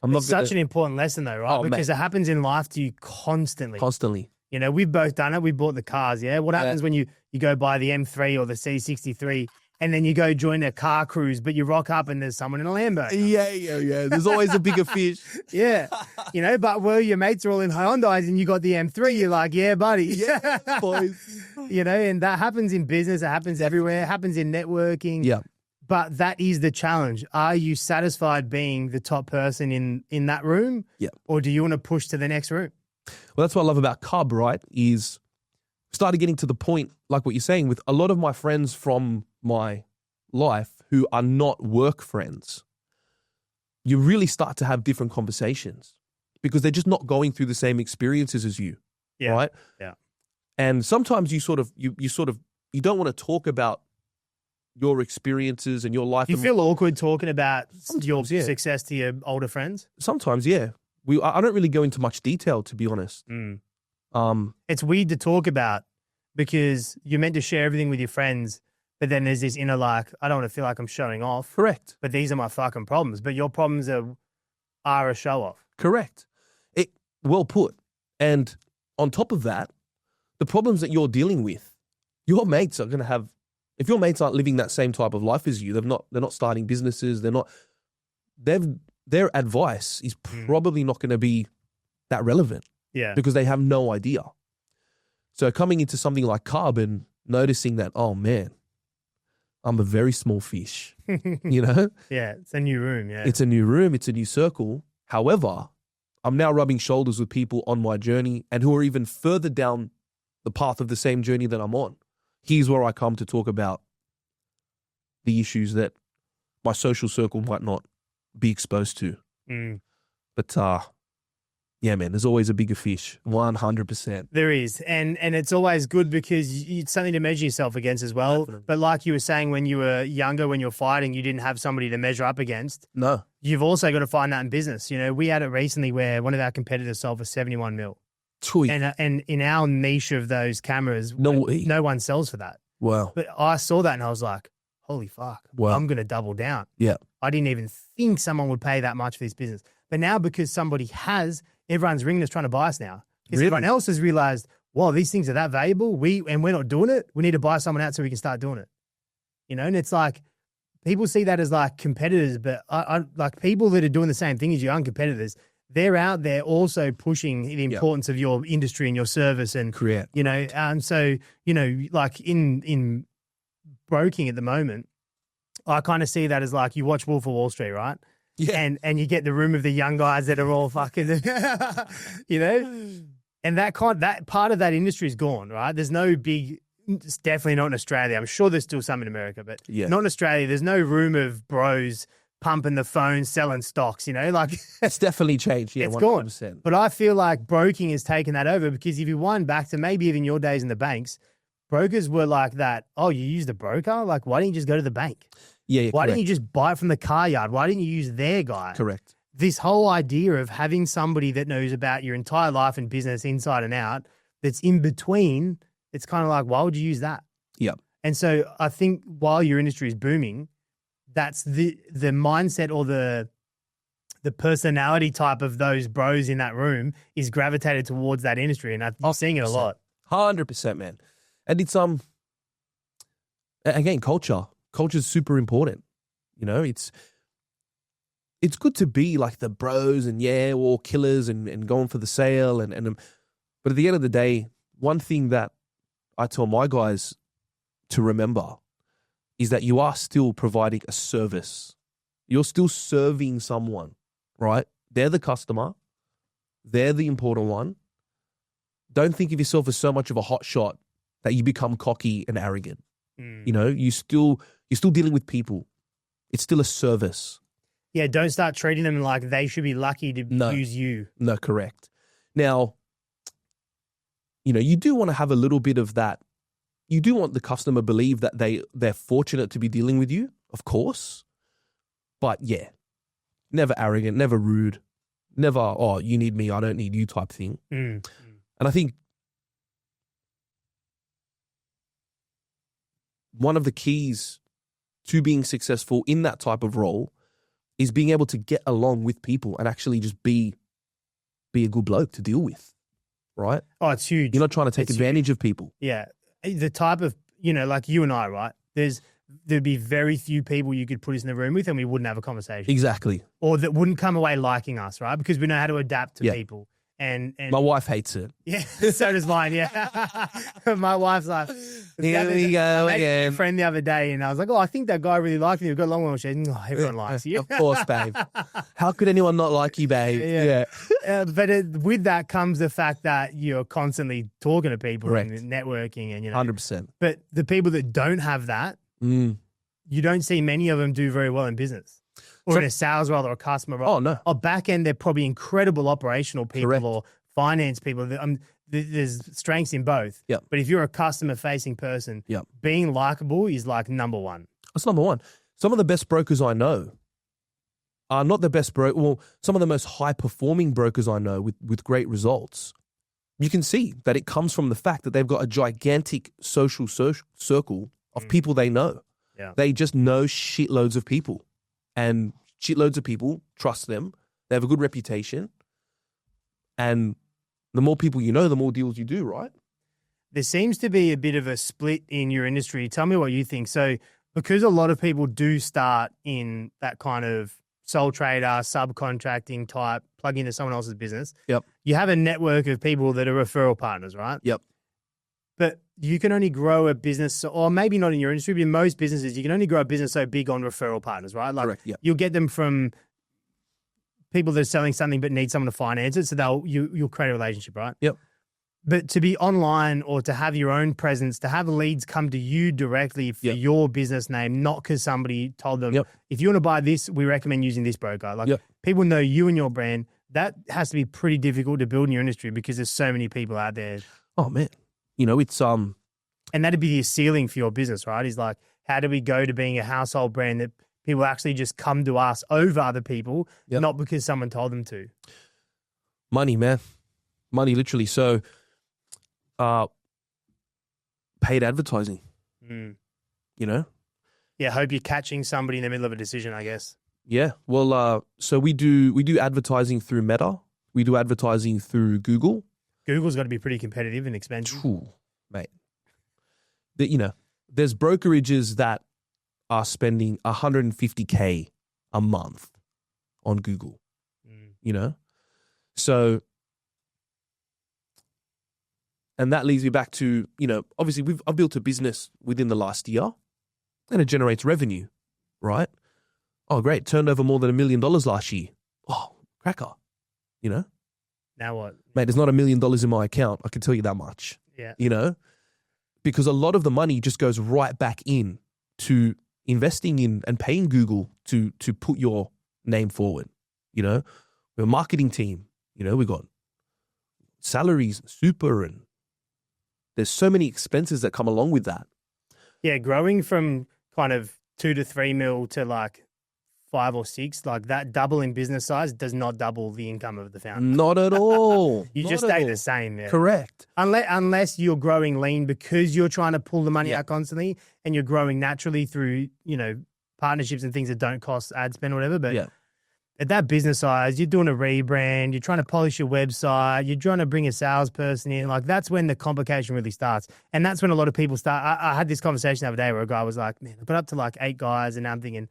it's such an important lesson though, right? Because it happens in life to you constantly. Constantly. We've both done it. We bought the cars, yeah? What happens when you go buy the M3 or the C63 and then you go join a car cruise, but you rock up and there's someone in a Lambo? Yeah. There's always a bigger fish. Yeah. But your mates are all in Hyundais and you got the M3, you're like, yeah, buddy. Yeah, boys. And that happens in business. It happens everywhere. It happens in networking. Yeah. But that is the challenge. Are you satisfied being the top person in that room? Yeah. Or do you want to push to the next room? Well, that's what I love about Cub, right? Is started getting to the point, like what you're saying, with a lot of my friends from my life who are not work friends. you really start to have different conversations because they're just not going through the same experiences as you, right? Yeah. And sometimes you don't want to talk about your experiences and your life. You feel awkward talking about your yeah. success to your older friends? Sometimes, yeah. I don't really go into much detail, to be honest. It's weird to talk about because you're meant to share everything with your friends, but then there's this inner like, I don't want to feel like I'm showing off. Correct. But these are my fucking problems. But your problems are a show off. Correct. Well put. And on top of that, the problems that you're dealing with, your mates are going to have. If your mates aren't living that same type of life as you, they're not starting businesses. Their advice is probably not going to be that relevant. Yeah. Because they have no idea. So coming into something like carbon, noticing that, oh man, I'm a very small fish, you know? Yeah, it's a new room, yeah. It's a new room, it's a new circle. However, I'm now rubbing shoulders with people on my journey and who are even further down the path of the same journey that I'm on. Here's where I come to talk about the issues that my social circle might not be exposed to. But yeah, man, there's always a bigger fish, 100%. There is. And it's always good because it's something to measure yourself against as well. Definitely. But like you were saying, when you were younger, when you were fighting, you didn't have somebody to measure up against. No. You've also got to find that in business. You know, we had it recently where one of our competitors sold for 71 mil. Tweet. And in our niche of those cameras, no one sells for that. Wow. But I saw that and I was like, holy fuck, wow. I'm going to double down. Yeah. I didn't even think someone would pay that much for this business. But now because somebody has, everyone's ringing us trying to buy us now. Because Really? everyone else has realized, well, these things are that valuable. And we're not doing it. We need to buy someone out so we can start doing it. You know, and it's like, people see that as like competitors, but I like people that are doing the same thing as you, competitors, they're out there also pushing the importance of your industry and your service and, Correct. you know, so, you know, like in broking at the moment, I kind of see that as like you watch Wolf of Wall Street, right? Yeah. And you get the room of the young guys that are all fucking, you know, and that part of that industry is gone, right? There's no big, it's definitely not in Australia. I'm sure there's still some in America, but not in Australia. There's no room of bros pumping the phone, selling stocks, you know, like it's definitely changed. Yeah, it's 100%. gone. But I feel like broking has taken that over because if you wind back to maybe even your days in the banks, brokers were like that. Oh, you used a broker? Like, why didn't you just go to the bank? Yeah, why didn't you just buy it from the car yard? Why didn't you use their guy? Correct. This whole idea of having somebody that knows about your entire life and business inside and out that's in between, it's kind of like, why would you use that? Yeah. And so I think while your industry is booming, that's the mindset or the personality type of those bros in that room is gravitated towards that industry. And I'm seeing it a lot. 100%, man. And it's, again, culture. Culture is super important. You know, it's good to be like the bros and all killers and going for the sale. But at the end of the day, one thing that I tell my guys to remember is that you are still providing a service. You're still serving someone, right? They're the customer. They're the important one. Don't think of yourself as so much of a hot shot that you become cocky and arrogant. You know, you're still dealing with people. It's still a service. Yeah, don't start treating them like they should be lucky to use you. No, correct. Now, you know, you do want to have a little bit of that. You do want the customer to believe that they're fortunate to be dealing with you, of course. But yeah, never arrogant, never rude, never, oh, you need me, I don't need you type thing. And I think one of the keys to being successful in that type of role is being able to get along with people and actually just be a good bloke to deal with, right? Oh, it's huge. You're not trying to take advantage of people. Yeah. The type of, you know, like you and I, right? There'd be very few people you could put us in the room with and we wouldn't have a conversation. Exactly. Or that wouldn't come away liking us, right? Because we know how to adapt to people. And my wife hates it. Yeah, so does mine, yeah. My wife's like, here we go again. A friend the other day, and I was like, oh, I think that guy really liked me. We've got along well. She said, oh, everyone likes you. Of course, babe. How could anyone not like you, babe? Yeah. But with that comes the fact that you're constantly talking to people and networking and, you know. 100%. But the people that don't have that, you don't see many of them do very well in business. Or in a sales role or a customer role. Oh, no. Or back end, they're probably incredible operational people Correct. or finance people. There's strengths in both. Yep. But if you're a customer-facing person, Yep. being likable is like number one. That's number one. Some of the best brokers I know are not the best some of the most high-performing brokers I know with great results. You can see that it comes from the fact that they've got a gigantic social circle of people they know. Yeah. They just know shitloads of people. And shitloads of people trust them. They have a good reputation. And the more people you know, the more deals you do, right? There seems to be a bit of a split in your industry. Tell me what you think. So because a lot of people do start in that kind of sole trader, subcontracting type, plug into someone else's business. Yep. You have a network of people that are referral partners, right? Yep. But you can only grow a business, or maybe not in your industry, but in most businesses, you can only grow a business so big on referral partners, right? Like Correct, yep. You'll get them from people that are selling something but need someone to finance it, so you'll create a relationship, right? Yep. But to be online or to have your own presence, to have leads come to you directly for your business name, not because somebody told them, if you want to buy this, we recommend using this broker. Like people know you and your brand. That has to be pretty difficult to build in your industry because there's so many people out there. Oh, man. You know, it's And that'd be the ceiling for your business, right? Is like, how do we go to being a household brand that people actually just come to us over other people, not because someone told them to? Money, man. Money, literally. So, paid advertising, you know? Yeah, hope you're catching somebody in the middle of a decision, I guess. Yeah. Well, so we do advertising through Meta. We do advertising through Google. Google's got to be pretty competitive and expensive. Ooh, mate. There's brokerages that are spending $150K a month on Google, you know? So, and that leads me back to, obviously I've built a business within the last year and it generates revenue, right? Oh, great. Turned over more than $1 million last year. Oh, cracker, Now what? Mate, there's not $1 million in my account. I can tell you that much. Yeah. Because a lot of the money just goes right back in to investing in and paying Google to put your name forward. We're a marketing team. We got salaries, super, and there's so many expenses that come along with that. Yeah, growing from kind of 2 to 3 mil to like 5 or 6, like that double in business size does not double the income of the founder. Not at all. You just stay the same. Yeah. Correct. Unless you're growing lean because you're trying to pull the money out constantly and you're growing naturally through, partnerships and things that don't cost ad spend or whatever. But at that business size, you're doing a rebrand, you're trying to polish your website, you're trying to bring a salesperson in. Like that's when the complication really starts. And that's when a lot of people start. I had this conversation the other day where a guy was like, man, I put up to like 8 guys and I'm thinking,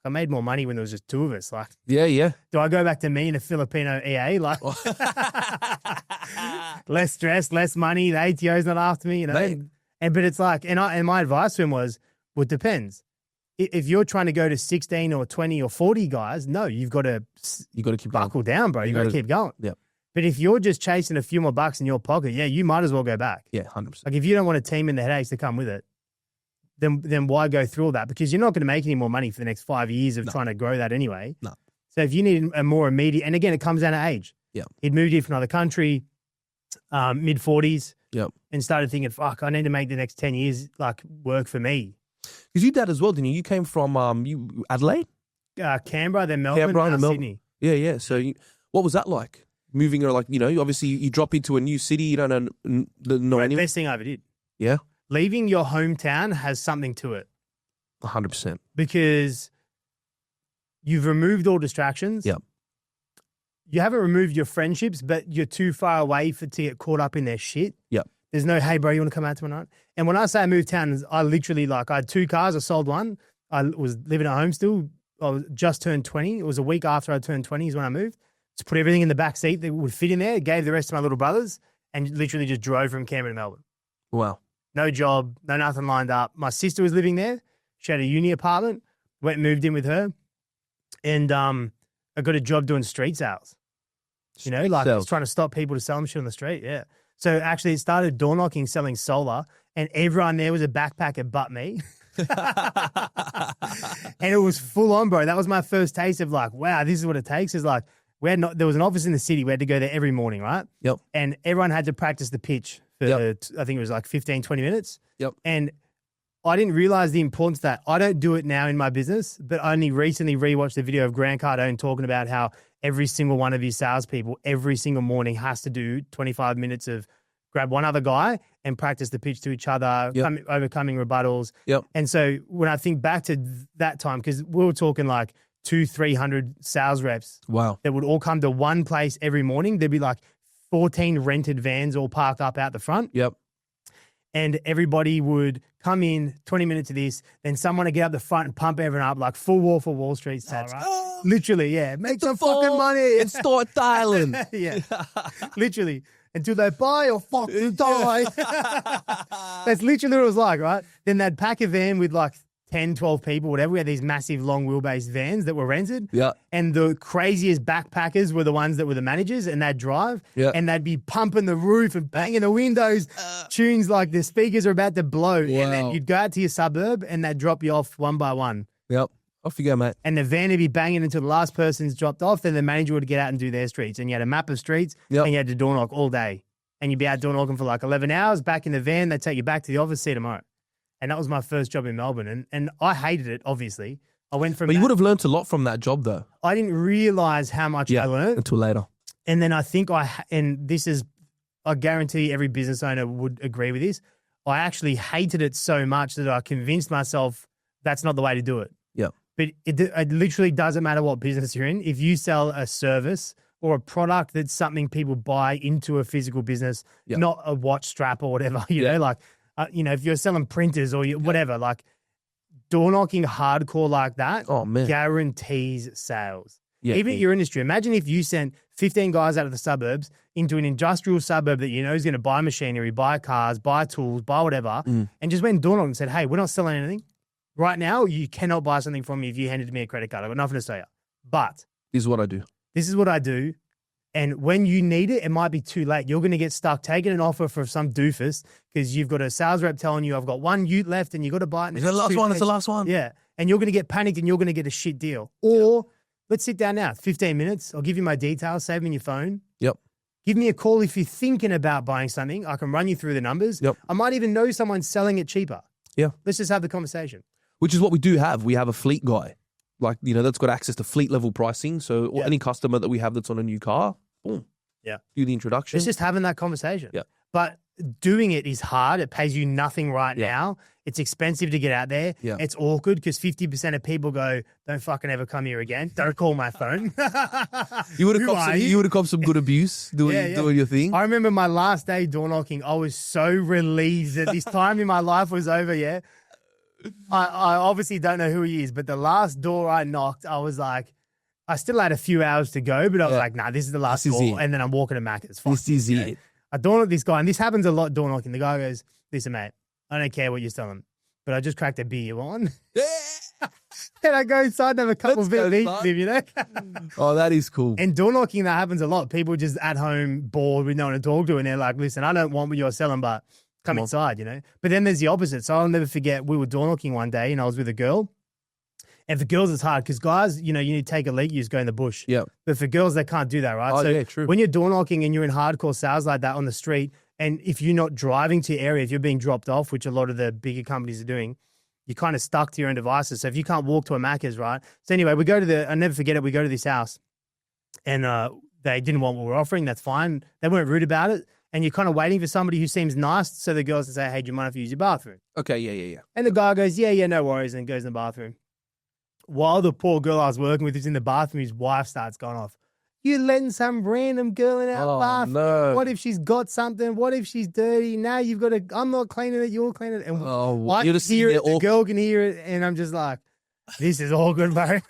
I made more money when there was just 2 of us. Like, yeah. Do I go back to me and a Filipino EA? Like, less stress, less money. The ATO's not after me, But it's like, and my advice to him was, well, it depends. If you're trying to go to 16 or 20 or 40 guys, no, you've got to keep buckle down, bro. You got to keep going. Yeah. But if you're just chasing a few more bucks in your pocket, you might as well go back. Yeah, 100%. Like if you don't want a team and the headaches to come with it, then why go through all that? Because you're not going to make any more money for the next 5 years of trying to grow that anyway. No. So if you need a more immediate, and again, it comes down to age. Yeah. He'd moved here from another country, mid-40s, and started thinking, fuck, I need to make the next 10 years like work for me. Because you did as well, didn't you? You came from Adelaide? Canberra, then Melbourne, Sydney. Yeah. So what was that like? Moving, or like, obviously you drop into a new city, you don't know anyone. Best thing I ever did. Yeah. Leaving your hometown has something to it. 100%. Because you've removed all distractions. Yep. You haven't removed your friendships, but you're too far away to get caught up in their shit. Yep. There's no, hey, bro, you want to come out tomorrow night? And when I say I moved town, I literally, I had 2 cars. I sold one. I was living at home still. I was just turned 20. It was a week after I turned 20 is when I moved. Just put everything in the back seat that would fit in there, gave the rest to my little brothers, and literally just drove from Canberra to Melbourne. Wow. No job, no nothing lined up. My sister was living there. She had a uni apartment. Went and moved in with her. And I got a job doing street sales. Just trying to stop people to sell them shit on the street. Yeah. So actually it started door knocking, selling solar, and everyone there was a backpacker but me. And it was full on, bro. That was my first taste of like, wow, this is what it takes. Is like, there was an office in the city. We had to go there every morning, right? Yep. And everyone had to practice the pitch for, I think it was like 15, 20 minutes. Yep. And I didn't realize the importance of that. I don't do it now in my business, but I only recently rewatched the video of Grant Cardone talking about how every single one of his salespeople every single morning has to do 25 minutes of grab one other guy and practice the pitch to each other, overcoming rebuttals. Yep. And so when I think back to that time, because we were talking like 200-300 sales reps that would all come to one place every morning. There'd be like 14 rented vans all parked up out the front. Yep. And everybody would come in 20 minutes of this, then someone would get up the front and pump everyone up like full Wolf of Wall Street style, right? Literally, yeah. Make some fucking money. And start dialing. Yeah. Literally. Until they buy or fucking die. That's literally what it was like, right? Then they'd pack a van with like 10, 12 people, whatever. We had these massive long wheelbase vans that were rented. Yeah. And the craziest backpackers were the ones that were the managers, and they'd drive. Yeah. And they'd be pumping the roof and banging the windows, tunes like the speakers are about to blow. Wow. And then you'd go out to your suburb and they'd drop you off one by one. Yep. Off you go, mate. And the van would be banging until the last person's dropped off. Then the manager would get out and do their streets. And you had a map of streets and you had to door knock all day. And you'd be out door knocking for like 11 hours, back in the van. They'd take you back to the office, see you tomorrow. And that was my first job in Melbourne. And I hated it, obviously. I went from But you would have learned a lot from that job, though. I didn't realize how much I learned. Until later. And then I think and this is, I guarantee every business owner would agree with this. I actually hated it so much that I convinced myself that's not the way to do it. Yeah. But it literally doesn't matter what business you're in. If you sell a service or a product that's something people buy into a physical business, not a watch strap or whatever, you know, like, if you're selling printers or whatever, like door knocking hardcore like that, guarantees sales. Yeah, Even your industry. Imagine if you sent 15 guys out of the suburbs into an industrial suburb that you know is going to buy machinery, buy cars, buy tools, buy whatever, and just went door knocking and said, hey, we're not selling anything. Right now, you cannot buy something from me if you handed me a credit card. I've got nothing to say you. But this is what I do. This is what I do. And when you need it, it might be too late. You're going to get stuck taking an offer for some doofus because you've got a sales rep telling you, I've got one ute left and you got to buy it. It's the last one. It's the last one. Yeah. And you're going to get panicked and you're going to get a shit deal. Or let's sit down now. 15 minutes. I'll give you my details. Save them in your phone. Yep. Give me a call if you're thinking about buying something. I can run you through the numbers. Yep. I might even know someone selling it cheaper. Yeah. Let's just have the conversation. Which is what we do have. We have a fleet guy. Like, that's got access to fleet level pricing. So any customer that we have that's on a new car, boom. Yeah. Do the introduction. It's just having that conversation. Yeah. But doing it is hard. It pays you nothing right now. It's expensive to get out there. Yeah. It's awkward because 50% of people go, don't fucking ever come here again. Don't call my phone. You would have copped some good abuse doing your thing. I remember my last day door knocking. I was so relieved that this time in my life was over, yeah. I obviously don't know who he is, but the last door I knocked, I was like, I still had a few hours to go, but I was like, nah, this is the last door. And then I'm walking to Macca's. This is it. I door knock this guy, and this happens a lot door knocking. The guy goes, listen, mate, I don't care what you're selling, but I just cracked a beer. You want one? And I go inside and have a couple of beers with him, you know? Oh, that is cool. And door knocking, that happens a lot. People just at home, bored with no one to talk to, and they're like, listen, I don't want what you're selling, but come inside, you know? But then there's the opposite. So I'll never forget, we were door knocking one day, and I was with a girl. And for girls, it's hard because guys, you need to take a leak, you just go in the bush. Yeah. But for girls, they can't do that, right? Oh, so yeah, true. When you're door knocking and you're in hardcore sales like that on the street, and if you're not driving to your area, if you're being dropped off, which a lot of the bigger companies are doing, you're kind of stuck to your own devices. So if you can't walk to a Macca's, right? So anyway, I'll never forget it. We go to this house and they didn't want what we're offering. That's fine. They weren't rude about it. And you're kind of waiting for somebody who seems nice. So the girls can say, hey, do you mind if I use your bathroom? Okay, yeah. And the guy goes, yeah, no worries. And goes in the bathroom. While the poor girl I was working with is in the bathroom, his wife starts going off. You're letting some random girl in our bathroom. No. What if she's got something? What if she's dirty? Now you've got to, I'm not cleaning it, you're cleaning it. And I can hear it, the girl can hear it, and I'm just like, this is all good, bro.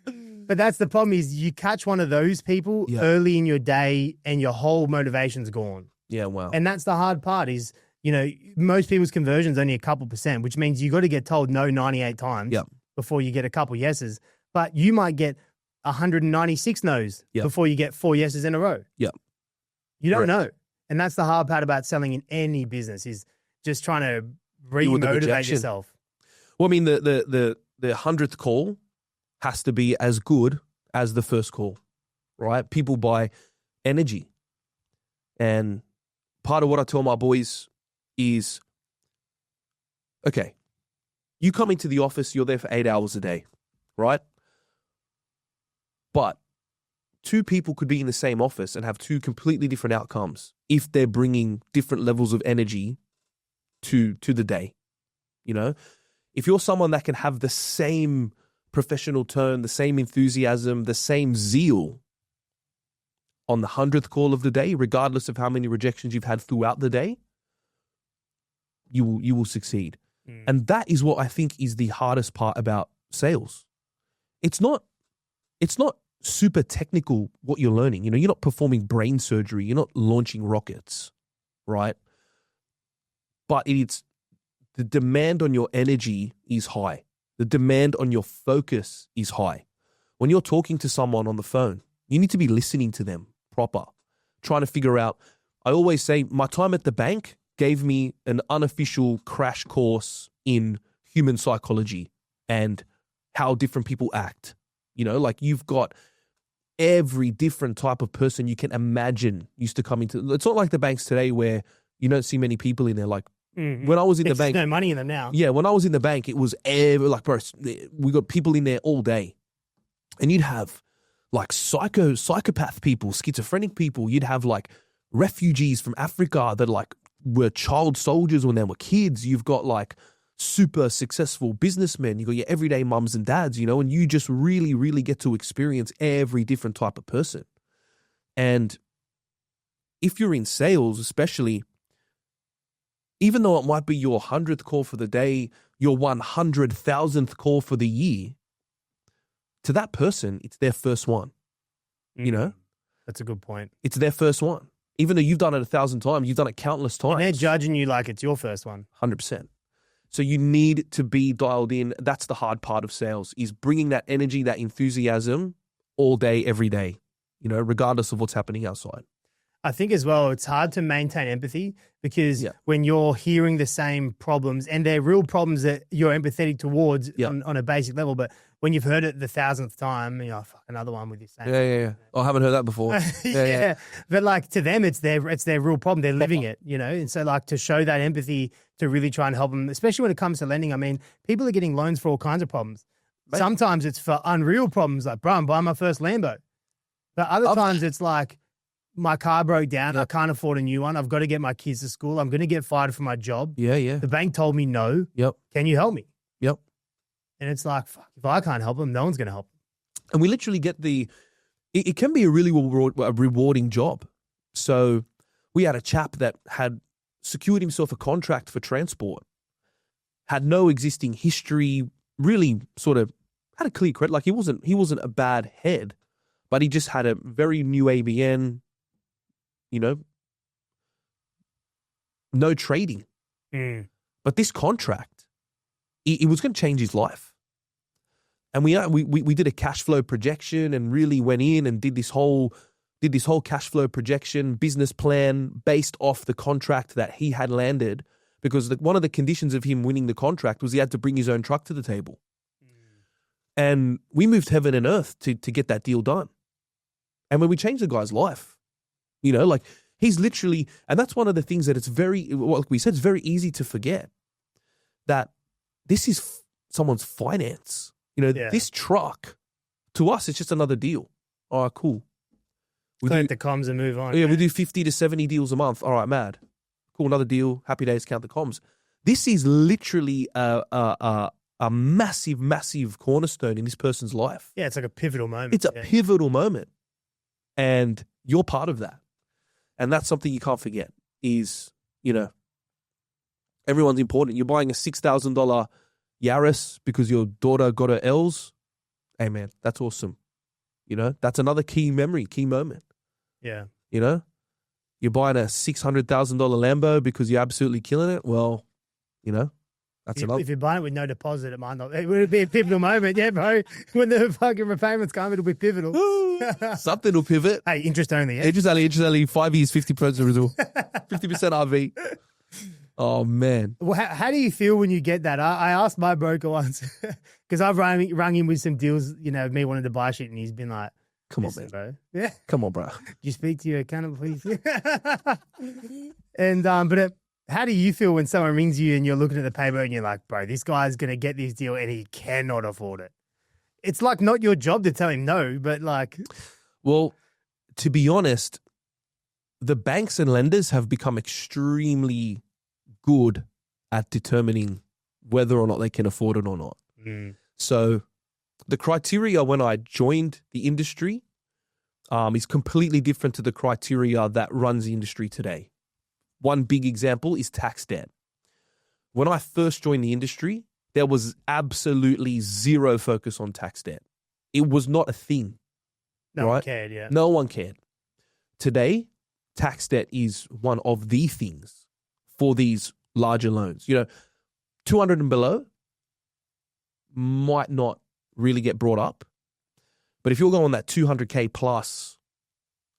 But that's the problem is you catch one of those people early in your day and your whole motivation's gone. Yeah, wow. And that's the hard part is, most people's conversion's only a couple percent, which means you got to get told no 98 times before you get a couple yeses. But you might get 196 no's before you get 4 yeses in a row. Yeah. You don't know. And that's the hard part about selling in any business is just trying to Remotivate yourself. Well, I mean, the 100th call has to be as good as the first call, right? People buy energy. And part of what I tell my boys is, okay, you come into the office, you're there for 8 hours a day, right? But two people could be in the same office and have two completely different outcomes if they're bringing different levels of energy to the day. You know, if you're someone that can have the same professional tone, the same enthusiasm, the same zeal on the 100th call of the day, regardless of how many rejections you've had throughout the day, you will succeed. And that is what I think is the hardest part about sales. It's not super technical what you're learning. You know, you're not performing brain surgery. You're not launching rockets, right? But it's the demand on your energy is high. The demand on your focus is high. When you're talking to someone on the phone, you need to be listening to them proper, trying to figure out. I always say my time at the bank gave me an unofficial crash course in human psychology and how different people act. You know, like you've got every different type of person you can imagine used to come into. It's not like the banks today where you don't see many people in there. Like when I was in the bank, there's no money in them now. Yeah, when I was in the bank, it was like, bro, we got people in there all day, and you'd have like psychopath people, schizophrenic people. You'd have like refugees from Africa that like were child soldiers when they were kids. You've got like super successful businessmen. You got your everyday mums and dads, you know, and you just really, really get to experience every different type of person. And if you're in sales, especially, even though it might be your 100th call for the day, your 100,000th call for the year, to that person, it's their first one, you know? That's a good point. It's their first one. Even though you've done it 1,000 times, you've done it countless times. And they're judging you like it's your first one. 100%. So you need to be dialed in. That's the hard part of sales, is bringing that energy, that enthusiasm all day, every day, you know, regardless of what's happening outside. I think as well, it's hard to maintain empathy because when you're hearing the same problems, and they're real problems that you're empathetic towards on a basic level, but when you've heard it the 1,000th time, you know, fuck, another one with you saying, yeah. I haven't heard that before. Yeah. But like to them, it's their real problem. They're living it, you know? And so like to show that empathy to really try and help them, especially when it comes to lending. I mean, people are getting loans for all kinds of problems. Mate. Sometimes it's for unreal problems, like, bro, I'm buying my first Lambo. But other times it's like, my car broke down. I can't afford a new one. I've got to get my kids to school. I'm going to get fired from my job. Yeah. The bank told me no. Yep. Can you help me? Yep. And it's like, fuck, if I can't help them, no one's going to help them. And we literally get it can be a really rewarding job. So we had a chap that had secured himself a contract for transport, had no existing history, really sort of had a clear credit. Like he wasn't a bad head, but he just had a very new ABN, you know, no trading. But this contract, it was going to change his life. And we did a cash flow projection and really went in and did this whole cash flow projection business plan based off the contract that he had landed, because one of the conditions of him winning the contract was he had to bring his own truck to the table. And we moved heaven and earth to get that deal done. And when we changed the guy's life, you know, like he's literally, and that's one of the things that it's very, like we said, it's very easy to forget that this is someone's finance. You know, this truck, to us, it's just another deal. All right, cool. Collect the comms and move on. Yeah, we do 50 to 70 deals a month. All right, mad. Cool, another deal. Happy days, count the comms. This is literally a massive, massive cornerstone in this person's life. Yeah, it's like a pivotal moment. It's a pivotal moment. And you're part of that. And that's something you can't forget is, you know, everyone's important. You're buying a $6,000 Yaris because your daughter got her L's. Hey, man, that's awesome. You know, that's another key memory, key moment. Yeah. You know, you're buying a $600,000 Lambo because you're absolutely killing it. Well, you know, that's another. If you're buying it with no deposit, it might not. It would be a pivotal moment. Yeah, bro. When the fucking repayments come, it'll be pivotal. Something will pivot. Hey, interest only. Yeah? Interest only 5 years, 50% renewal, 50% RV. Oh, man. Well, how do you feel when you get that? I asked my broker once because I've rung him with some deals, me wanting to buy shit, and he's been like, Come on, man. bro. Yeah. Come on, bro. Do you speak to your accountant, please? And how do you feel when someone rings you and you're looking at the paper and you're like, bro, this guy's going to get this deal and he cannot afford it? It's like not your job to tell him no, but like. Well, to be honest, the banks and lenders have become extremely good at determining whether or not they can afford it or not. So the criteria when I joined the industry is completely different to the criteria that runs the industry today. One big example is tax debt. When I first joined the industry, there was absolutely zero focus on tax debt. It was not a thing. No one cared, yeah. No one cared. Today, tax debt is one of the things for these larger loans. 200 and below might not really get brought up. But if you're going that 200K plus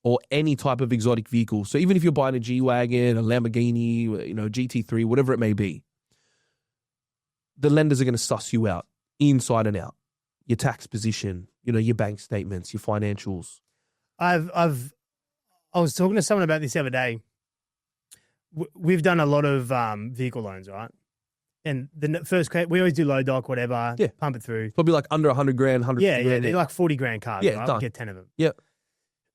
or any type of exotic vehicle, so even if you're buying a G-Wagon, a Lamborghini, GT3, whatever it may be, the lenders are going to suss you out inside and out. Your tax position, your bank statements, your financials. I was talking to someone about this the other day. We've done a lot of vehicle loans, right? And the first, we always do low doc, whatever, pump it through. Probably like under 100 grand, 100 grand. Yeah, they're like 40 grand cars, right? Done. We get 10 of them. Yeah.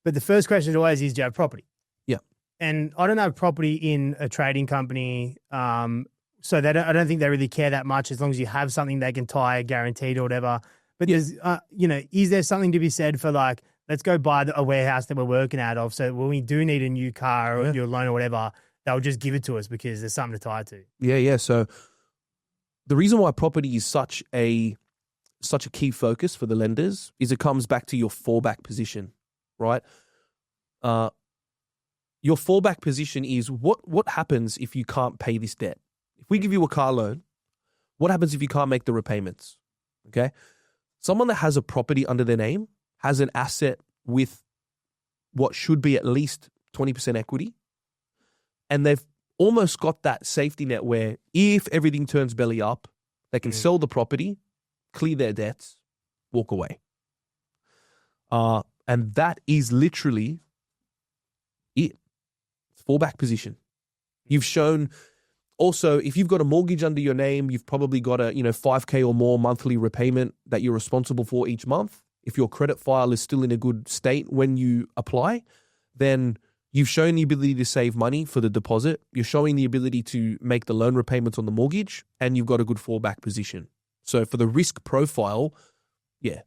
But the first question always is, do you have property? Yeah. And I don't have property in a trading company, so I don't think they really care that much as long as you have something they can tie, guaranteed or whatever. But there's, is there something to be said for like, let's go buy a warehouse that we're working out of, so when we do need a new car or your loan or whatever, they'll just give it to us because there's something to tie it to. Yeah. So the reason why property is such a key focus for the lenders is it comes back to your fallback position, right? Your fallback position is what happens if you can't pay this debt? If we give you a car loan, what happens if you can't make the repayments? Okay. Someone that has a property under their name has an asset with what should be at least 20% equity. And they've almost got that safety net where if everything turns belly up, they can sell the property, clear their debts, walk away. And that is literally it. Fallback position. You've shown also, if you've got a mortgage under your name, you've probably got a 5K or more monthly repayment that you're responsible for each month. If your credit file is still in a good state when you apply, then you've shown the ability to save money for the deposit. You're showing the ability to make the loan repayments on the mortgage, and you've got a good fallback position. So for the risk profile, yeah.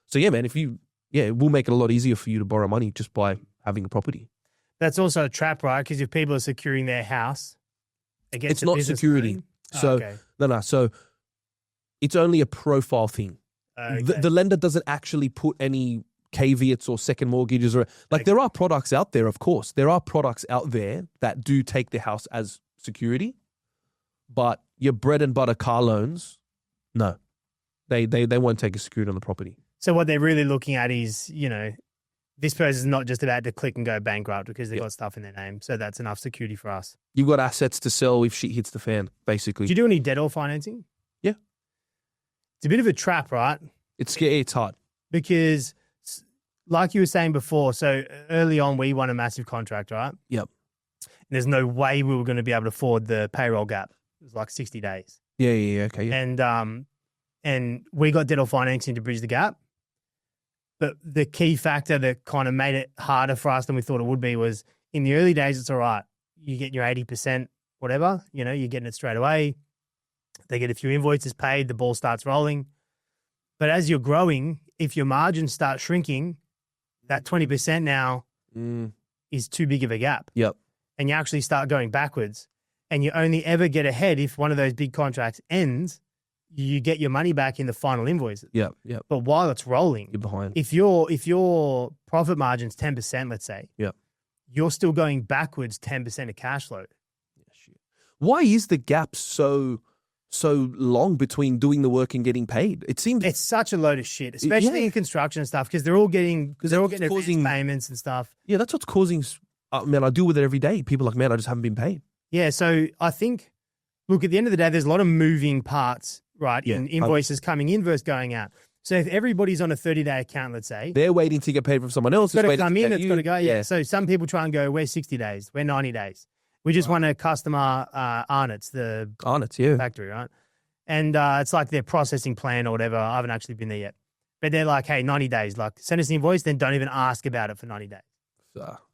So yeah, man, it will make it a lot easier for you to borrow money just by having a property. That's also a trap, right? Because if people are securing their house against it's not security. So no. So it's only a profile thing. Okay. The lender doesn't actually put any caveats or second mortgages or there are products out there. Of course, there are products out there that do take the house as security, but your bread and butter car loans, no, they won't take a security on the property. So what they're really looking at is, this person's not just about to click and go bankrupt because they've got stuff in their name. So that's enough security for us. You've got assets to sell if shit hits the fan, basically. Do you do any debt or financing? Yeah. It's a bit of a trap, right? It's scary. It's hard. Because like you were saying before, so early on we won a massive contract, right? Yep. And there's no way we were going to be able to afford the payroll gap. It was like 60 days. Yeah. Okay. Yeah. And we got debt or financing to bridge the gap. But the key factor that kind of made it harder for us than we thought it would be was in the early days, it's all right. You get your 80%, whatever, you're getting it straight away. They get a few invoices paid, the ball starts rolling. But as you're growing, if your margins start shrinking, that 20% now is too big of a gap. Yep. And you actually start going backwards. And you only ever get ahead if one of those big contracts ends. You get your money back in the final invoices. Yep. But while it's rolling, you're behind. If your profit margin's 10%, let's say, you're still going backwards 10% of cash flow. Yeah, shit. Why is the gap so long between doing the work and getting paid? It seems it's such a load of shit, especially in construction and stuff, because they're all getting advance payments and stuff. Yeah, that's what's causing. Man, I deal with it every day. People are like, man, I just haven't been paid. Yeah, so I think look, at the end of the day, there's a lot of moving parts, right? Yeah. In invoices coming in versus going out. So if everybody's on a 30-day account, let's say, they're waiting to get paid from someone else. it's got to waiting come to in, pay it's you. got to go. Yeah. So some people try and go, we're 60 days, we're 90 days. We just want a customer Arnott's, the Arnott's, yeah. factory, right? And it's like their processing plan or whatever. I haven't actually been there yet. But they're like, hey, 90 days. Like, send us an invoice, then don't even ask about it for 90 days.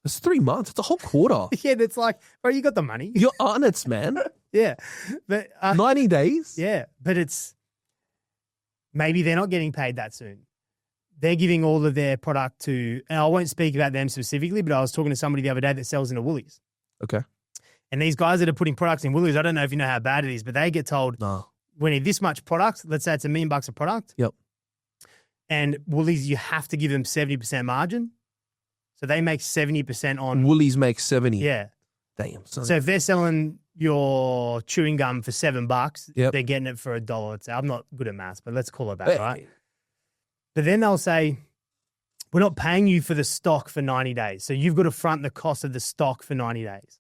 It's 3 months. It's a whole quarter. Yeah, that's like, bro, you got the money. You're Arnott's, man. Yeah. But 90 days? yeah, but it's maybe they're not getting paid that soon. They're giving all of their product to, and I won't speak about them specifically, but I was talking to somebody the other day that sells into Woolies. Okay. And these guys that are putting products in Woolies, I don't know if you know how bad it is, but they get told, No. we need this much product. Let's say it's $1 million of product. Yep. And Woolies, you have to give them 70% margin. So they make 70% on. Woolies makes 70. Yeah. Damn. Son. So if they're selling your chewing gum for $7, Yep. they're getting it for $1. Let's say. I'm not good at maths, but let's call it that, Hey. right? But then they'll say, we're not paying you for the stock for 90 days. So you've got to front the cost of the stock for 90 days.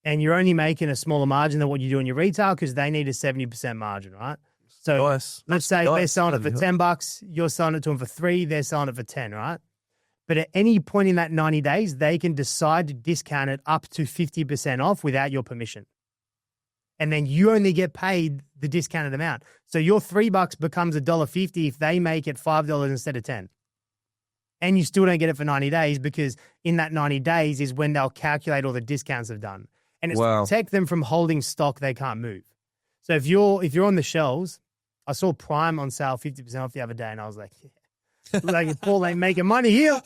And you're only making a smaller margin than what you do in your retail because they need a 70% margin, right? So Nice. let's say Nice. they're selling it for $10, you're selling it to them for $3, they're selling it for 10, right? But at any point in that 90 days, they can decide to discount it up to 50% off without your permission. And then you only get paid the discounted amount. So your $3 becomes $1.50 if they make it $5 instead of 10. And you still don't get it for 90 days because in that 90 days is when they'll calculate all the discounts they've done. And it's Wow. to protect them from holding stock they can't move. So if you're on the shelves, I saw Prime on sale 50% off the other day, and I was like, yeah. Like Paul ain't making money here.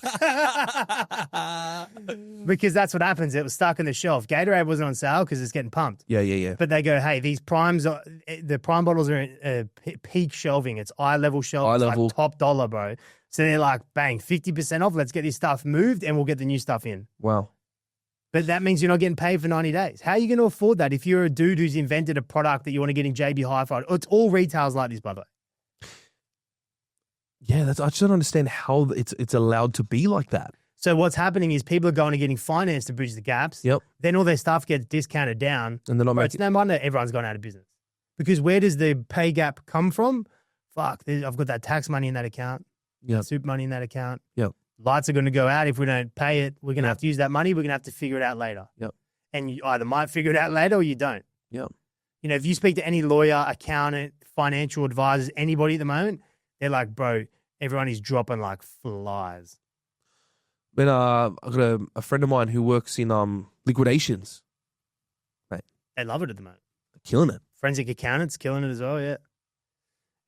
Because that's what happens. It was stuck on the shelf. Gatorade wasn't on sale because it's getting pumped. Yeah. But they go, hey, these Primes, the Prime bottles are peak shelving. It's eye level shelf. Eye It's level. like top dollar, bro. So they're like, bang, 50% off. Let's get this stuff moved and we'll get the new stuff in. Wow. But that means you're not getting paid for 90 days. How are you going to afford that if you're a dude who's invented a product that you want to get in JB Hi-Fi? It's all retails like this, by the way. Yeah, I just don't understand how it's allowed to be like that. So what's happening is people are going and getting finance to bridge the gaps. Yep. Then all their stuff gets discounted down. And they're not Bro, it's making. no wonder everyone's gone out of business. Because where does the pay gap come from? Fuck, I've got that tax money in that account. Yep. Soup money in that account. Yep. Lights are going to go out if we don't pay it. We're going to have to use that money. We're going to have to figure it out later. Yep. And you either might figure it out later or you don't. Yep. You know, if you speak to any lawyer, accountant, financial advisors, anybody at the moment, they're like, bro, everyone is dropping like flies. But I've got a friend of mine who works in liquidations. They love it at the moment. Killing it. Forensic accountants killing it as well, yeah.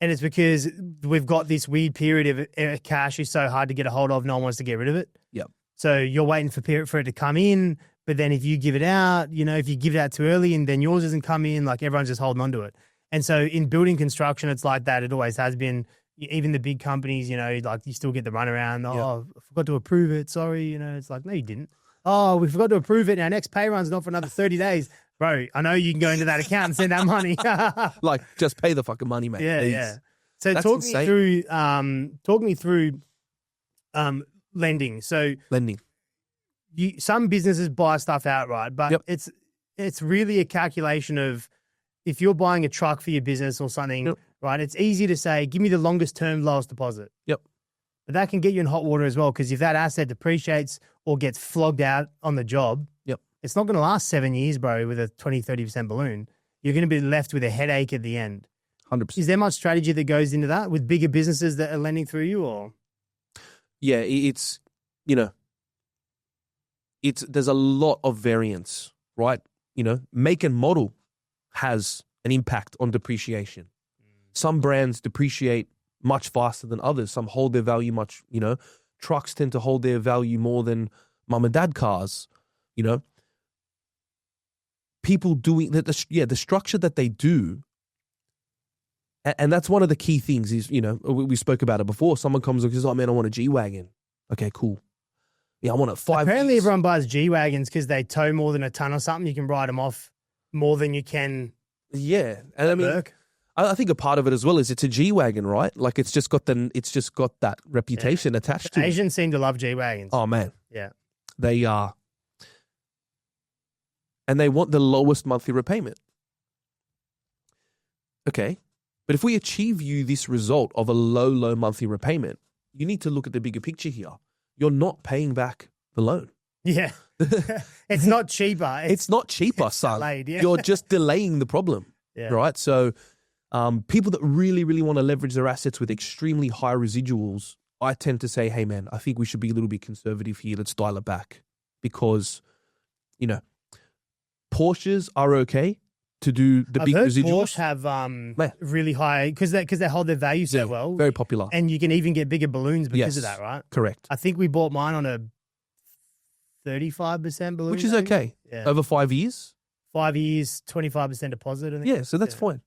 And it's because we've got this weird period of cash is so hard to get a hold of, no one wants to get rid of it. Yep. So you're waiting for it to come in, but then if you give it out, you know, if you give it out too early and then yours doesn't come in, like everyone's just holding on to it. And so in building construction, it's like that. It always has been. Even the big companies, you know, like you still get the runaround. Oh, I forgot to approve it. Sorry, you know, it's like, no, you didn't. Oh, we forgot to approve it. And our next pay run's not for another 30 days. Bro, I know you can go into that account and send that money. Like, just pay the fucking money, mate. Yeah, please. yeah. So That's talk insane. me through lending. So Lending. some businesses buy stuff outright, but Yep. it's really a calculation of if you're buying a truck for your business or something, Yep. right? It's easy to say, give me the longest term, lowest deposit. Yep. But that can get you in hot water as well, because if that asset depreciates or gets flogged out on the job, Yep. it's not going to last 7 years, bro, with a 20, 30% balloon. You're going to be left with a headache at the end. 100%. Is there much strategy that goes into that with bigger businesses that are lending through you, or? Yeah, it's, you know, there's a lot of variance, right? You know, make and model has an impact on depreciation. Some brands depreciate much faster than others. Some hold their value much, you know, trucks tend to hold their value more than mum and dad cars, you know. People doing the structure that they do. And that's one of the key things is, you know, we spoke about it before. Someone comes and says, oh man, I want a G-Wagon. Okay, cool. Yeah, I want a 5. Apparently everyone buys G-Wagons because they tow more than a ton or something. You can ride them off more than you can. Yeah. And I mean, I think a part of it as well is it's a G-Wagon, right? Like it's just got that reputation attached to it. Asians seem to love G-Wagons. Oh man. Yeah. They are. And they want the lowest monthly repayment. Okay. But if we achieve you this result of a low monthly repayment, you need to look at the bigger picture here. You're not paying back the loan. Yeah. It's not cheaper. It's not cheaper, son. delayed, yeah. You're just delaying the problem, Yeah. right? So people that really, really want to leverage their assets with extremely high residuals, I tend to say, hey, man, I think we should be a little bit conservative here. Let's dial it back because, you know, Porsches are okay to do the big residuals. Porsche have really high, because they hold their value so well. Very popular. And you can even get bigger balloons because of that, right? Correct. I think we bought mine on a 35% balloon. Which is maybe. okay. Yeah. Over 5 years. 5 years, 25% deposit. I think. Yeah, so that's fine.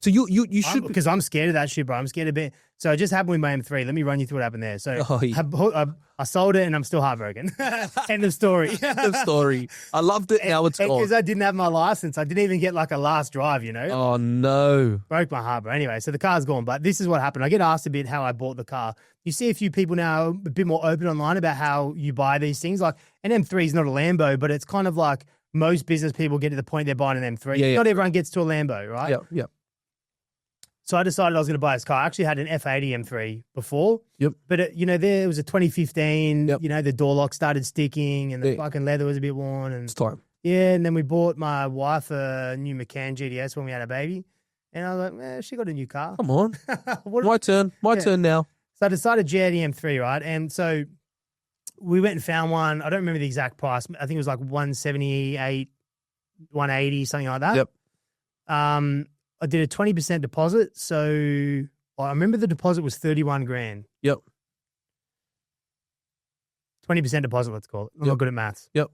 So you should... Because I'm scared of that shit, bro. I'm scared a bit. So it just happened with my M3. Let me run you through what happened there. So I sold it and I'm still heartbroken. End of story. End of story. I loved it. Now it's gone. Because I didn't have my license. I didn't even get like a last drive, you know? Oh, no. Broke my heart, bro. Anyway, so the car's gone. But this is what happened. I get asked a bit how I bought the car. You see a few people now a bit more open online about how you buy these things. Like an M3 is not a Lambo, but it's kind of like most business people get to the point they're buying an M3. Yeah. Not everyone gets to a Lambo, right? Yeah. So I decided I was going to buy this car. I actually had an F80 M3 before. Yep. But, there was a 2015, Yep. The door lock started sticking and the fucking leather was a bit worn. And It's time. yeah, and then we bought my wife a new McCann GTS when we had a baby. And I was like, she got a new car. Come on. My turn. My turn now. So I decided GT M3, right? And so we went and found one. I don't remember the exact price. I think it was like 178, 180, something like that. Yep. I did a 20% deposit. So I remember the deposit was 31 grand. Yep. 20% deposit, let's call it. I'm not good at maths. Yep.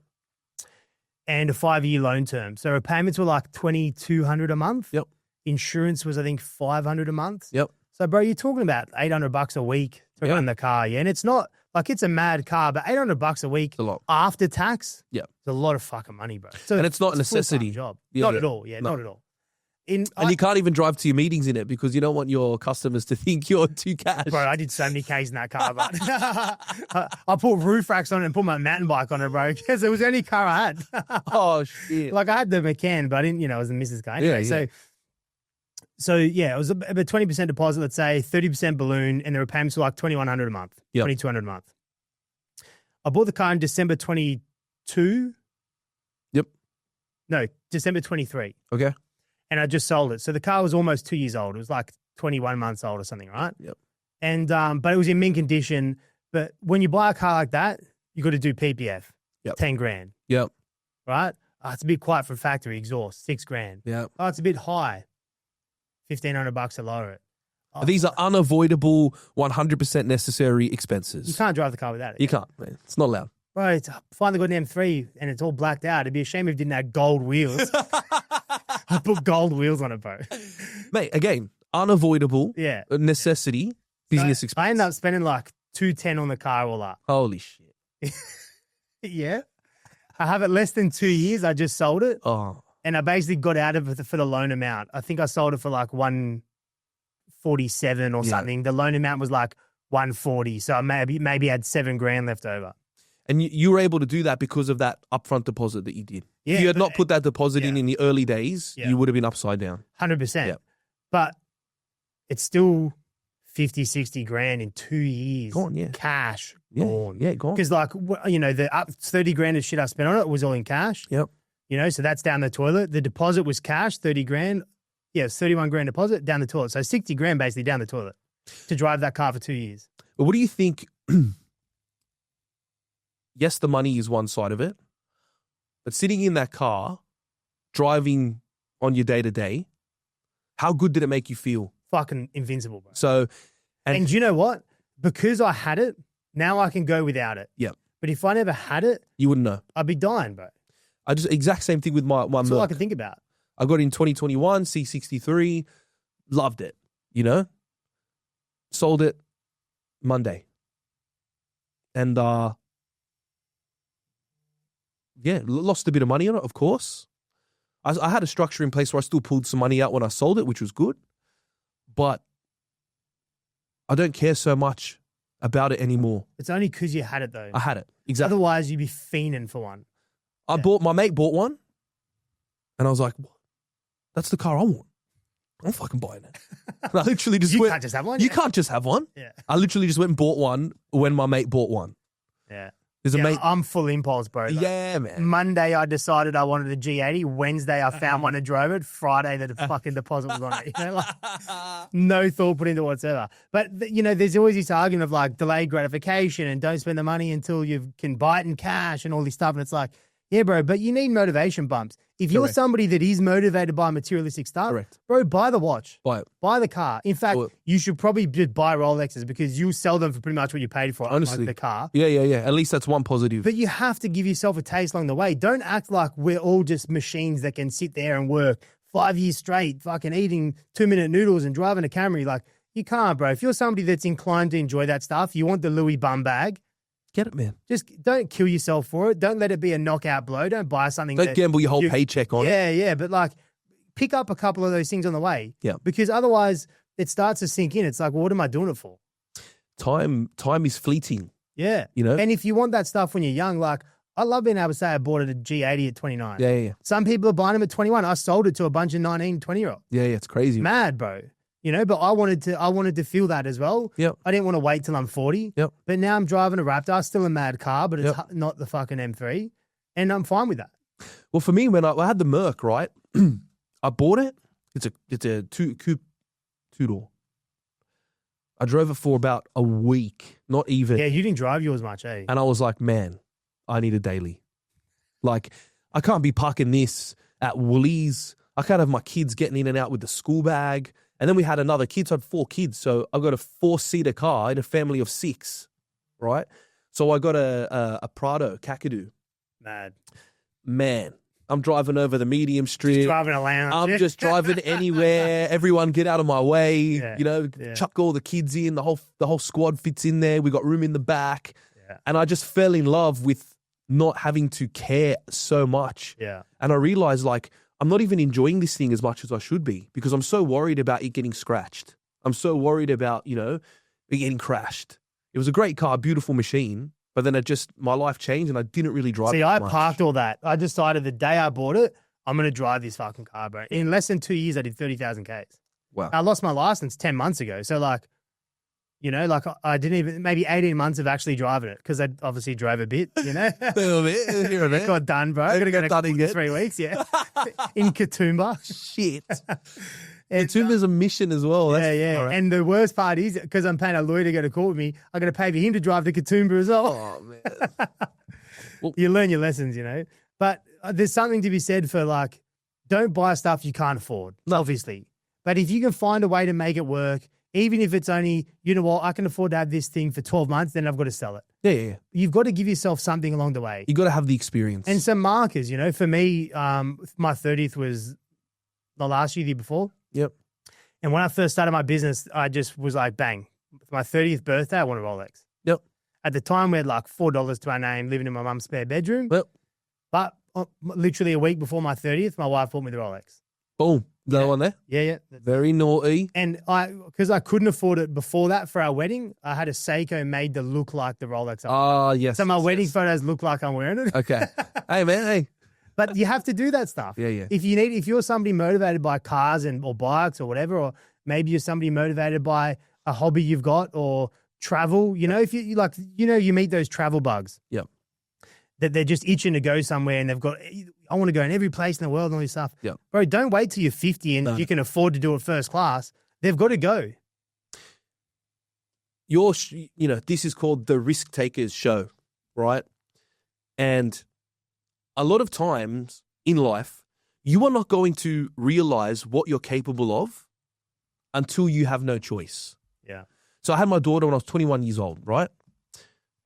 And a 5-year loan term. So repayments were like $2,200 a month. Yep. Insurance was, I think, $500 a month. Yep. So, bro, you're talking about $800 a week to run the car, yeah? And it's not like it's a mad car, but $800 a week a lot. after tax, yeah, it's a lot of fucking money, bro. So and it's not a necessity. Job. Yeah, not at all. Yeah, no. Not at all. And you can't even drive to your meetings in it because you don't want your customers to think you're too cash. Bro, I did so many Ks in that car, but I put roof racks on it and put my mountain bike on it, bro, because it was the only car I had. Oh, shit. Like I had the McCann, but I didn't, it was the Mrs. car. Anyway, yeah. So yeah, it was about 20% deposit, let's say, 30% balloon, and the repayments were like $2,100 a month, $2,200 a month. I bought the car in December 22. Yep. No, December 23. Okay. And I just sold it. So the car was almost 2 years old. It was like 21 months old or something, right? Yep. And but it was in mint condition. But when you buy a car like that, you got to do PPF. Yep. 10 grand. Yep. Right? Oh, it's a bit quiet for factory exhaust, 6 grand. Yeah. Oh, it's a bit high. $1,500 to lower it. Oh, these are unavoidable, 100% necessary expenses. You can't drive the car without it. You can't, man. It's not allowed. Bro, it's finally got an M3 and it's all blacked out. It'd be a shame if it didn't have gold wheels. I put gold wheels on it, bro. Mate, again, unavoidable, necessity, business expense. I ended up spending like $210 on the car all up. Holy shit. Yeah. I have it less than 2 years. I just sold it. Oh. And I basically got out of it for the loan amount. I think I sold it for like 147 or something. The loan amount was like 140. So I maybe had 7 grand left over. And you were able to do that because of that upfront deposit that you did. Yeah, if you had not put that deposit in the early days, you would have been upside down. 100%. Yeah. But it's still 50, 60 grand in 2 years. Gone, yeah. Cash, Yeah. gone. Yeah, gone. Because like, the up 30 grand of shit I spent on it was all in cash. Yep. So that's down the toilet. The deposit was cash, 30 grand. Yeah, it's 31 grand deposit down the toilet. So 60 grand basically down the toilet to drive that car for 2 years. But what do you think? Yes, the money is one side of it, but sitting in that car, driving on your day-to-day, how good did it make you feel? Fucking invincible, bro. So, and you know what? Because I had it, now I can go without it. Yeah. But if I never had it, you wouldn't know. I'd be dying, bro. Exact same thing with my one. That's all I can think about. I got in 2021, C63, loved it, sold it Monday. And, lost a bit of money on it, of course. I had a structure in place where I still pulled some money out when I sold it, which was good. But I don't care so much about it anymore. It's only because you had it, though. I had it, exactly. Otherwise, you'd be fiending for one. My mate bought one, and I was like, that's the car I want. I'm fucking buying it. I literally just You went. can't just have one. You can't just have one. Yeah. I literally just went and bought one when my mate bought one. Yeah. There's a Yeah, mate. I'm full impulse, bro. Like, Yeah, man. Monday, I decided I wanted a G80. Wednesday, I found one and drove it. Friday, the fucking deposit was on it. You know, like, no thought put into it whatsoever. But, you know, there's always this argument of like delayed gratification and don't spend the money until you can buy it in cash and all this stuff. And it's like, yeah, bro, but you need motivation bumps. If you're Correct. somebody that is motivated by materialistic stuff, Correct. bro, buy the watch. Buy it. Buy the car. In fact, Well- you should probably just buy Rolexes because you sell them for pretty much what you paid for it, Honestly. like the car. Yeah. At least that's one positive. But you have to give yourself a taste along the way. Don't act like we're all just machines that can sit there and work 5 years straight, fucking eating 2-minute noodles and driving a Camry. Like, you can't, bro. If you're somebody that's inclined to enjoy that stuff, you want the Louis bum bag, Get it, man. just don't kill yourself for it. Don't let it be a knockout blow. Don't buy something Don't that gamble your whole you- paycheck on it. Yeah. But like, pick up a couple of those things on the way. Yeah. Because otherwise it starts to sink in. It's like, well, what am I doing it for? Time is fleeting. Yeah. You know? And if you want that stuff when you're young, like, I love being able to say I bought it at G80 at 29. Yeah. Some people are buying them at 21. I sold it to a bunch of 19, 20-year-olds. Yeah. It's crazy. Mad, bro. You know, but I wanted to feel that as well. Yep. I didn't want to wait till I'm 40. Yep. But now I'm driving a Raptor, still a mad car, but it's Yep. not the fucking M3. And I'm fine with that. Well, for me, when I had the Merc, right, I bought it. It's a two-door. I drove it for about a week, not even. Yeah, you didn't drive yours much, eh? And I was like, man, I need a daily. Like, I can't be parking this at Woolies. I can't have my kids getting in and out with the school bag. And then we had another kid, so I had 4 kids. So I've got a 4-seater car in a family of 6, right? So I got a Prado Kakadu. Mad. Man, I'm driving over the medium strip. Just driving a lounge. I'm just driving anywhere. Everyone get out of my way. Yeah, You know, yeah. chuck all the kids in. The whole squad fits in there. We got room in the back. Yeah. And I just fell in love with not having to care so much. Yeah. And I realized, like, I'm not even enjoying this thing as much as I should be because I'm so worried about it getting scratched. I'm so worried about, you know, it getting crashed. It was a great car, beautiful machine, but then my life changed and I didn't really drive See, it I much. parked all that. I decided the day I bought it, I'm going to drive this fucking car, bro. In less than 2 years, I did 30,000 Ks. Wow. I lost my license 10 months ago. So, like, you know, like I didn't even, maybe 18 months of actually driving it because I obviously drove a bit, you know. A little bit, here and there. Got done, bro. I'm gonna get done again. 3 weeks, yeah. In Katoomba. Shit. It's, Katoomba's a mission as well. That's, yeah. all right. And the worst part is, because I'm paying a lawyer to go to court with me, I'm going to pay for him to drive to Katoomba as well. Oh, man. You learn your lessons, you know. But there's something to be said for, like, don't buy stuff you can't afford, obviously. But if you can find a way to make it work, even if it's only, you know what, I can afford to have this thing for 12 months, then I've got to sell it. Yeah. You've got to give yourself something along the way. You got to have the experience. And some markers, you know. For me, my 30th was the last year, the year before. Yep. And when I first started my business, I just was like, bang. For my 30th birthday, I want a Rolex. Yep. At the time, we had like $4 to our name, living in my mum's spare bedroom. Yep. But literally a week before my 30th, my wife bought me the Rolex. Boom. The one there. Yeah. Very naughty. And because I couldn't afford it before that for our wedding, I had a Seiko made to look like the Rolex. Ah, yes. So my yes, wedding yes. photos look like I'm wearing it. Okay. Hey, man. Hey. But you have to do that stuff. Yeah. If you're somebody motivated by cars or bikes or whatever, or maybe you're somebody motivated by a hobby you've got or travel, you know, if you like, you know, you meet those travel bugs. Yep. That they're just itching to go somewhere and I want to go in every place in the world and all this stuff. Yep. Bro, don't wait till you're 50 and you can afford to do it first class. They've got to go. This is called the Risk Takers Show, right? And a lot of times in life, you are not going to realize what you're capable of until you have no choice. Yeah. So I had my daughter when I was 21 years old, right?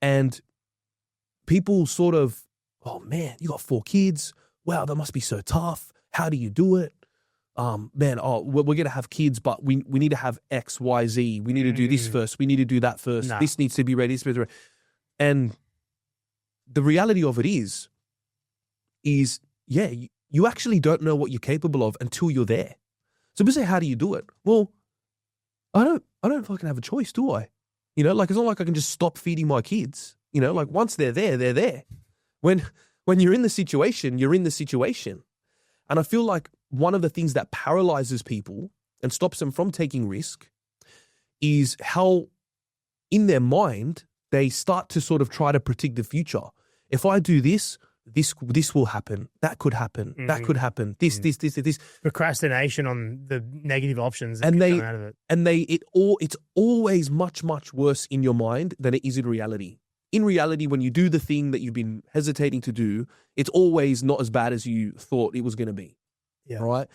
And people sort of, oh man, you got 4 kids. Wow, that must be so tough. How do you do it? We're going to have kids, but we need to have X, Y, Z. We need to do this first. We need to do that first. Nah. This needs to be ready. This needs to be ready. And the reality of it is you actually don't know what you're capable of until you're there. So people say, how do you do it? Well, I don't fucking have a choice, do I? You know, like, it's not like I can just stop feeding my kids. You know, like, once they're there, they're there. When you're in the situation, you're in the situation. And I feel like one of the things that paralyzes people, and stops them from taking risk is how in their mind, they start to sort of try to predict the future. If I do this will happen. That could happen. That could happen. This. Procrastination on the negative options that and come out of it. It's always much, much worse in your mind than it is in reality. In reality, when you do the thing that you've been hesitating to do, it's always not as bad as you thought it was going to be. Yeah. Right?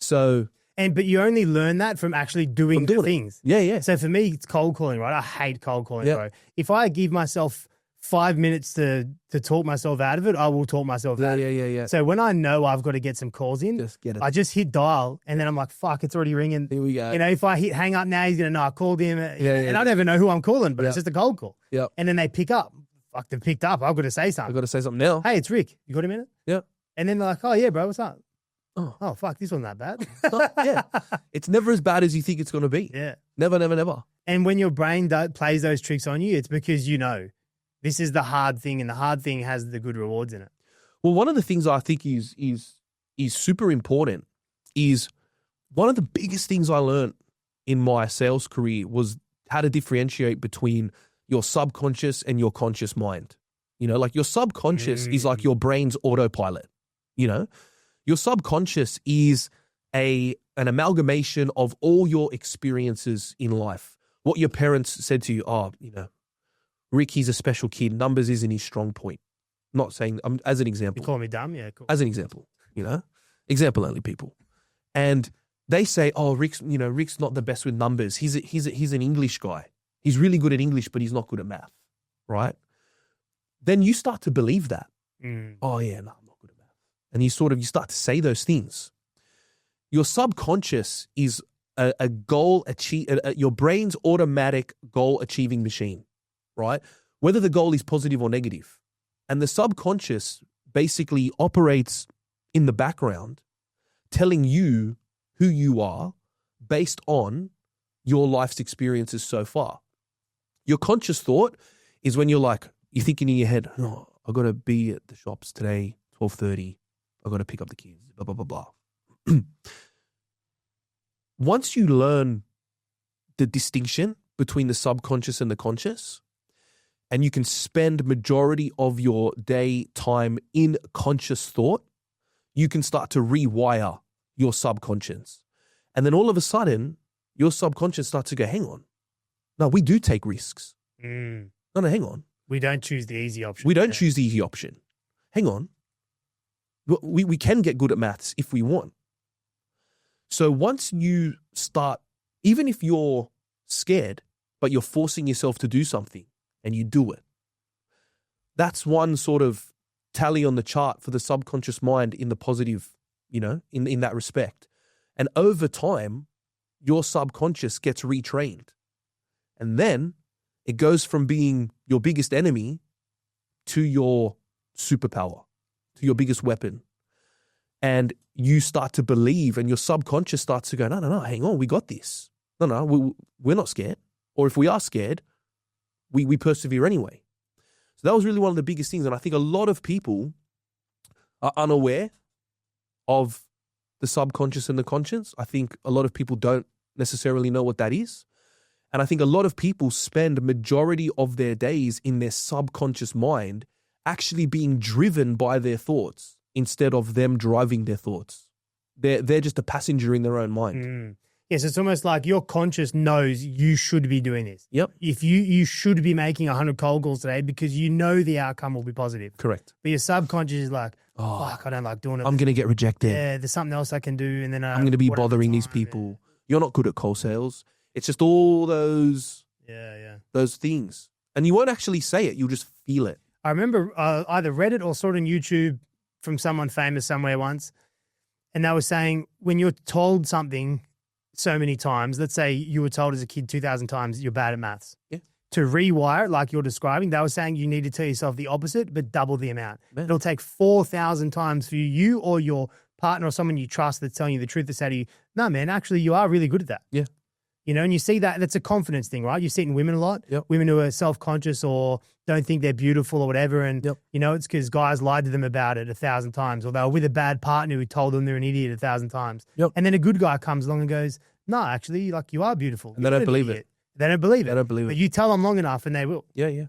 So... But you only learn that from actually doing the things. Yeah, yeah. So for me, it's cold calling, right? I hate cold calling, bro. If I give myself 5 minutes to talk myself out of it, I will talk myself out of it. Yeah. So when I know I've got to get some calls in, Just get it. I just hit dial and then I'm like, fuck, it's already ringing. Here we go. You know, if I hit hang up now, he's going to know I called him. Yeah. And I don't even know who I'm calling, but it's just a cold call. Yeah. And then they pick up. Fuck, they've picked up. I've got to say something. I've got to say something now. Hey, it's Rick. You got a minute? Yeah. And then they're like, oh, yeah, bro, what's up? Oh, fuck, this wasn't that bad. yeah. It's never as bad as you think it's going to be. Yeah. Never, never, never. And when your brain plays those tricks on you, it's because you know this is the hard thing and the hard thing has the good rewards in it. Well, one of the things I think is super important is one of the biggest things I learned in my sales career was how to differentiate between your subconscious and your conscious mind. You know, like your subconscious is like your brain's autopilot, you know? Your subconscious is an amalgamation of all your experiences in life. What your parents said to you, Rick, he's a special kid. Numbers isn't his strong point. Not saying, as an example. You call me dumb? Yeah, cool. As an example, you know? Example only people. And they say, Rick's not the best with numbers. He's an English guy. He's really good at English, but he's not good at math, right? Then you start to believe that. Oh, yeah, no, I'm not good at math. And you start to say those things. Your subconscious is a your brain's automatic goal achieving machine, right? Whether the goal is positive or negative. And the subconscious basically operates in the background, telling you who you are based on your life's experiences so far. Your conscious thought is when you're thinking in your head, I've got to be at the shops today, 12:30. I've got to pick up the kids, blah, blah, blah, blah. Once you learn the distinction between the subconscious and the conscious, and you can spend majority of your day time in conscious thought, you can start to rewire your subconscious. And then all of a sudden, your subconscious starts to go, hang on. No, we do take risks. No, hang on. We don't choose the easy option. We don't choose the easy option. Hang on. We can get good at maths if we want. So once you start, even if you're scared, but you're forcing yourself to do something and you do it, that's one sort of tally on the chart for the subconscious mind in the positive, in that respect. And over time, your subconscious gets retrained. And then it goes from being your biggest enemy to your superpower, to your biggest weapon. And you start to believe, and your subconscious starts to go, no, hang on, we got this. No, we're not scared. Or if we are scared, we persevere anyway. So that was really one of the biggest things. And I think a lot of people are unaware of the subconscious and the conscious. I think a lot of people don't necessarily know what that is. And I think a lot of people spend majority of their days in their subconscious mind actually being driven by their thoughts instead of them driving their thoughts. They're just a passenger in their own mind. Yes, it's almost like your conscious knows you should be doing this. Yep. If you should be making 100 cold calls today because you know the outcome will be positive. Correct. But your subconscious is like, fuck, I don't like doing it. I'm going to get rejected. Yeah, there's something else I can do. And then I'm going to be bothering these people. You're not good at cold sales. It's just all those things. And you won't actually say it. You'll just feel it. I remember either read it or saw it on YouTube from someone famous somewhere once. And they were saying when you're told something so many times, let's say you were told as a kid 2,000 times you're bad at maths. Yeah. To rewire it like you're describing, they were saying you need to tell yourself the opposite, but double the amount. Man. It'll take 4,000 times for you or your partner or someone you trust that's telling you the truth to say to you, no, man, actually you are really good at that. Yeah. And you see that's a confidence thing, right? You see it in women a lot. Yep. Women who are self-conscious or don't think they're beautiful or whatever. And, it's because guys lied to them about it 1,000 times, or they were with a bad partner who told them they're an idiot 1,000 times. Yep. And then a good guy comes along and goes, no, actually, like you are beautiful. And they don't believe it. They don't believe it. They don't believe But it. you tell them long enough and they will. Yeah, yeah.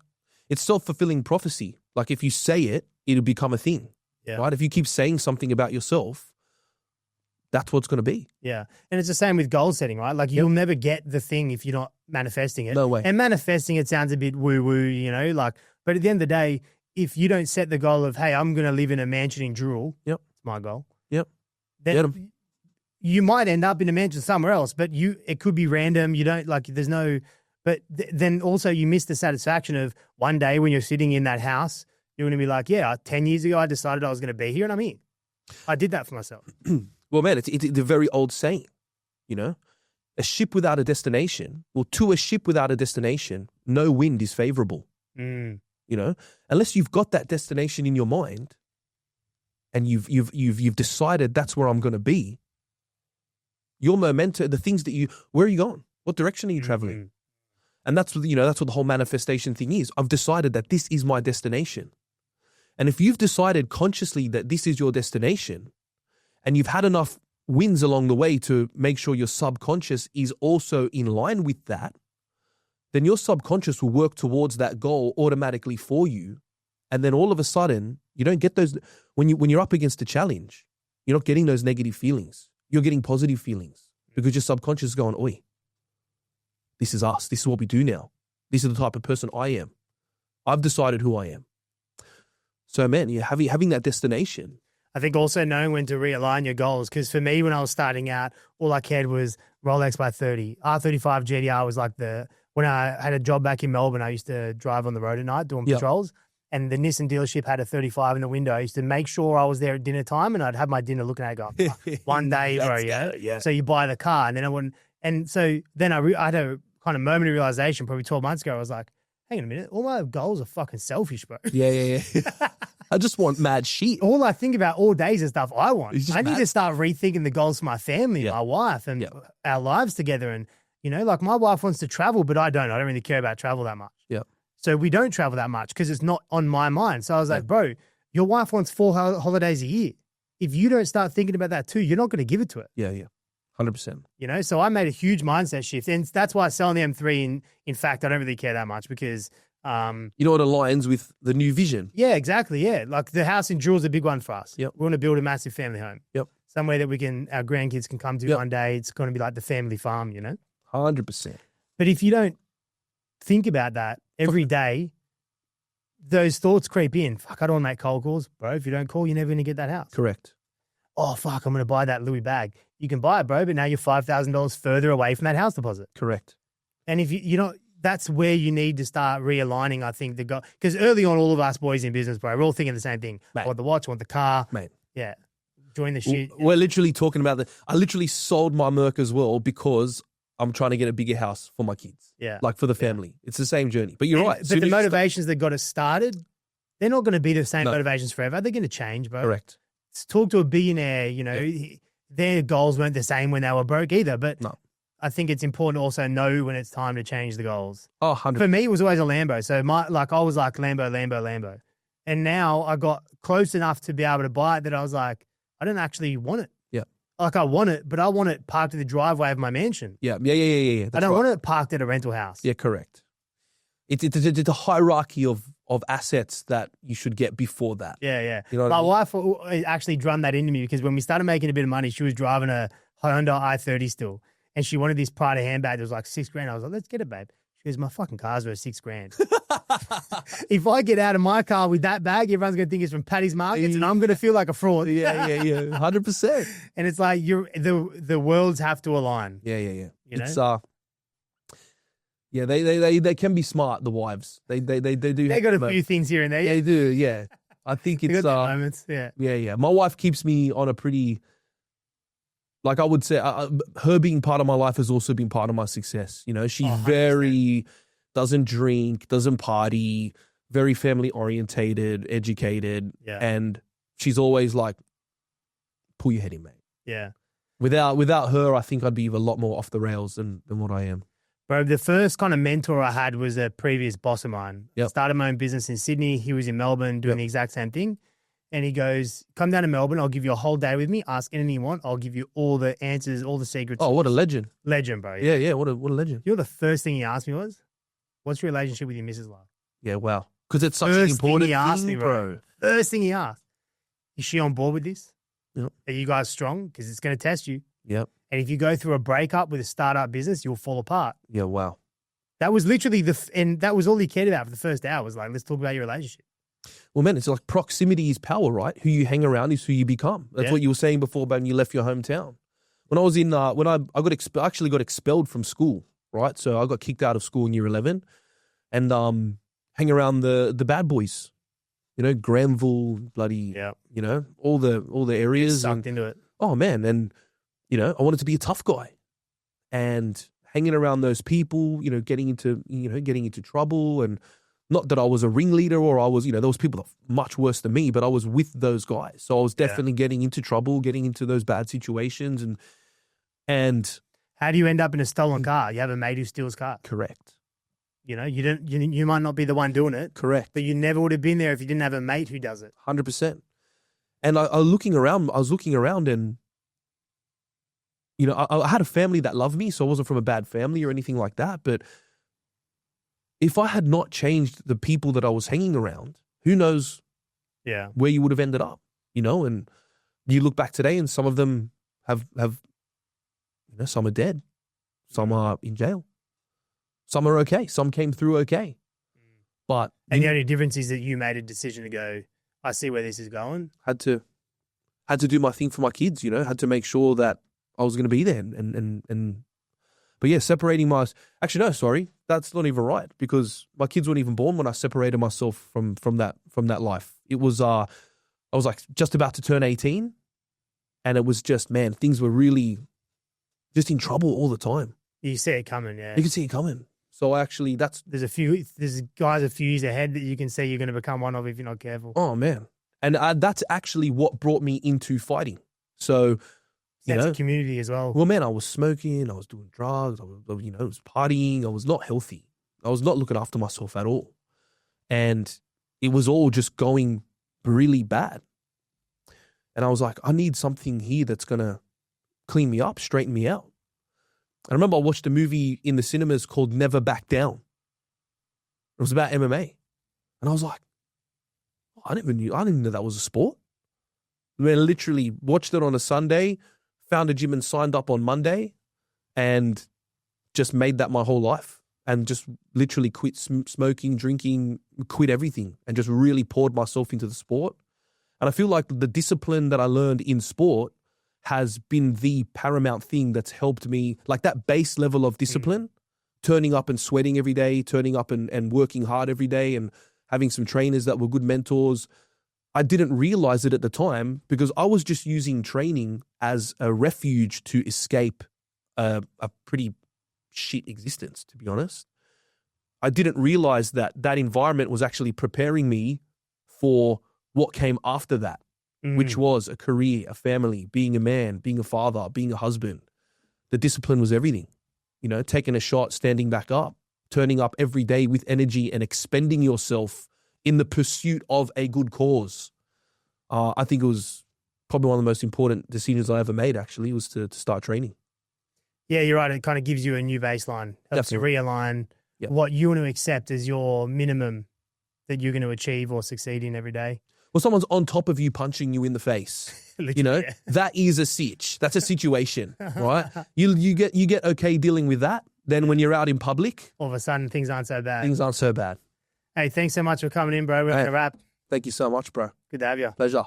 It's self-fulfilling prophecy. Like if you say it, it'll become a thing, right? If you keep saying something about yourself, that's what's going to be. Yeah. And it's the same with goal setting, right? Like you'll never get the thing if you're not manifesting it. No way. And manifesting it sounds a bit woo-woo, like, but at the end of the day, if you don't set the goal of, hey, I'm going to live in a mansion in Jewel, Yep. it's my goal. Yep. Then you might end up in a mansion somewhere else, but it could be random. You don't there's no, but then also you miss the satisfaction of one day when you're sitting in that house, you're going to be like, yeah, 10 years ago, I decided I was going to be here and I'm here. I did that for myself. Well, man, it's a very old saying, a ship without a destination, to a ship without a destination, no wind is favorable. Unless you've got that destination in your mind and you've decided that's where I'm going to be, your momentum, the things that where are you going? What direction are you traveling? And that's what the whole manifestation thing is. I've decided that this is my destination. And if you've decided consciously that this is your destination and you've had enough wins along the way to make sure your subconscious is also in line with that, then your subconscious will work towards that goal automatically for you. And then all of a sudden, you don't get those, when you're up against a challenge, you're not getting those negative feelings. You're getting positive feelings because your subconscious is going, oi, this is us. This is what we do now. This is the type of person I am. I've decided who I am. So man, having that destination. I think also knowing when to realign your goals. Because for me, when I was starting out, all I cared was Rolex by 30. R35 GTR was like when I had a job back in Melbourne, I used to drive on the road at night doing patrols. And the Nissan dealership had a 35 in the window. I used to make sure I was there at dinner time and I'd have my dinner looking at it going, one day, bro, yeah. So you buy the car and then I wouldn't. And so then I had a kind of moment of realization probably 12 months ago. I was like, hang on a minute. All my goals are fucking selfish, bro. Yeah. I just want mad shit. All I think about all day is the stuff I want. I need to start rethinking the goals for my family, my wife, and our lives together. And, like my wife wants to travel, but I don't. I don't really care about travel that much. Yeah. So we don't travel that much because it's not on my mind. So I was like, bro, your wife wants 4 holidays a year. If you don't start thinking about that too, you're not going to give it to her. Yeah. 100%. So I made a huge mindset shift. And that's why selling the M3, in fact, I don't really care that much because it aligns with the new vision. Yeah, exactly. Yeah. Like the house in Jewel's a big one for us. Yep. We want to build a massive family home. Yep. Somewhere that our grandkids can come to one day. It's going to be like the family farm, 100%. But if you don't think about that every day, those thoughts creep in. Fuck, I don't want to make cold calls. Bro, if you don't call, you're never going to get that house. Correct. Oh, fuck, I'm going to buy that Louis bag. You can buy it, bro, but now you're $5,000 further away from that house deposit. Correct. And if that's where you need to start realigning, I think, because early on, all of us boys in business, bro, we're all thinking the same thing. Mate. I want the watch, I want the car. Mate. Yeah. Join the shit. We're literally talking about I literally sold my Merc as well because I'm trying to get a bigger house for my kids. Yeah. Like for the family. Yeah. It's the same journey. But you're right. But the motivations that got us started, they're not going to be the same motivations forever. They're going to change, bro. Correct. Talk to a billionaire, their goals weren't the same when they were broke either. But I think it's important to also know when it's time to change the goals. Oh, 100%. For me, it was always a Lambo. So I was like Lambo. And now I got close enough to be able to buy it that I was like, I don't actually want it. Yeah. Like I want it, but I want it parked in the driveway of my mansion. Yeah. I don't want it parked at a rental house. Yeah, correct. It's a hierarchy of assets that you should get before that. Yeah. My wife actually drummed that into me because when we started making a bit of money, she was driving a Honda i30 still. And she wanted this Prada handbag that was like $6,000. I was like, let's get it, babe. She goes, my fucking car's worth $6,000. If I get out of my car with that bag, everyone's going to think it's from Paddy's Markets and I'm going to feel like a fraud. Yeah. 100%. And it's like the worlds have to align. Yeah. It's they can be smart, the wives. They do. They got a few things here and there. They do, yeah. I think it's moments. Yeah. Yeah. My wife keeps me on a pretty, like I would say, her being part of my life has also been part of my success. She's very doesn't drink, doesn't party, very family orientated, educated, and she's always like, pull your head in, mate. Yeah. Without her, I think I'd be a lot more off the rails than what I am. Bro, the first kind of mentor I had was a previous boss of mine. Yep. I started my own business in Sydney. He was in Melbourne doing the exact same thing. And he goes, come down to Melbourne. I'll give you a whole day with me. Ask anything you want. I'll give you all the answers, all the secrets. Oh, what a legend. Legend, bro. Yeah, what a legend. You know, the first thing he asked me was, what's your relationship with your missus like? Yeah, wow. Because it's such an important thing, bro. First thing he asked, is she on board with this? Yep. Are you guys strong? Because it's going to test you. Yep. And if you go through a breakup with a startup business, you'll fall apart. Yeah, wow. That was literally and that was all he cared about for the first hour was like, let's talk about your relationship. Well, man, it's like proximity is power, right? Who you hang around is who you become. That's what you were saying before about when you left your hometown. When I was in, I actually got expelled from school, right? So I got kicked out of school in year 11 and hang around the bad boys, you know, Granville, bloody, you know, all the areas. Sucked into it. Oh, man. And, you know, I wanted to be a tough guy and hanging around those people, you know, getting into trouble. And not that I was a ringleader or I was, you know, there was people that were much worse than me, but I was with those guys. So I was definitely getting into trouble, getting into those bad situations. And how do you end up in a stolen car? You have a mate who steals cars. Correct. You know, you might not be the one doing it. Correct. But you never would have been there if you didn't have a mate who does it. 100%. And I was looking around and, you know, I had a family that loved me, so I wasn't from a bad family or anything like that. But if I had not changed the people that I was hanging around, who knows where you would have ended up, you know? And you look back today and some of them have you know, some are dead. Some are in jail. Some are okay. Some came through okay. But and the only difference is that you made a decision to go, I see where this is going. Had to do my thing for my kids, you know, had to make sure that I was going to be there. But yeah, separating actually, no, sorry, that's not even right because my kids weren't even born when I separated myself from that life. It was, I was like just about to turn 18 and it was just, man, things were really just in trouble all the time. You see it coming, yeah. You can see it coming. So actually there's guys a few years ahead that you can see you're going to become one of if you're not careful. Oh, man. And that's actually what brought me into fighting. So, Sense of community as well. Well, man, I was smoking, I was doing drugs, I was partying, I was not healthy. I was not looking after myself at all. And it was all just going really bad. And I was like, I need something here that's going to clean me up, straighten me out. I remember I watched a movie in the cinemas called Never Back Down. It was about MMA. And I was like, I didn't even know that was a sport. I mean, I literally watched it on a Sunday, found a gym and signed up on Monday and just made that my whole life and just literally quit smoking, drinking, quit everything and just really poured myself into the sport. And I feel like the discipline that I learned in sport has been the paramount thing that's helped me, like that base level of discipline, turning up and sweating every day, turning up and working hard every day and having some trainers that were good mentors. I didn't realize it at the time because I was just using training as a refuge to escape a pretty shit existence, to be honest. I didn't realize that environment was actually preparing me for what came after that, which was a career, a family, being a man, being a father, being a husband. The discipline was everything. You know, taking a shot, standing back up, turning up every day with energy and expending yourself in the pursuit of a good cause. I think it was probably one of the most important decisions I ever made, actually, was to start training. Yeah, you're right. It kind of gives you a new baseline, helps you realign what you want to accept as your minimum that you're going to achieve or succeed in every day. Well, someone's on top of you punching you in the face. You know, that is a sitch. That's a situation, right? You get okay dealing with that. Then when you're out in public, all of a sudden things aren't so bad. Things aren't so bad. Hey, thanks so much for coming in, bro. We're going to wrap. Thank you so much, bro. Good to have you. Pleasure.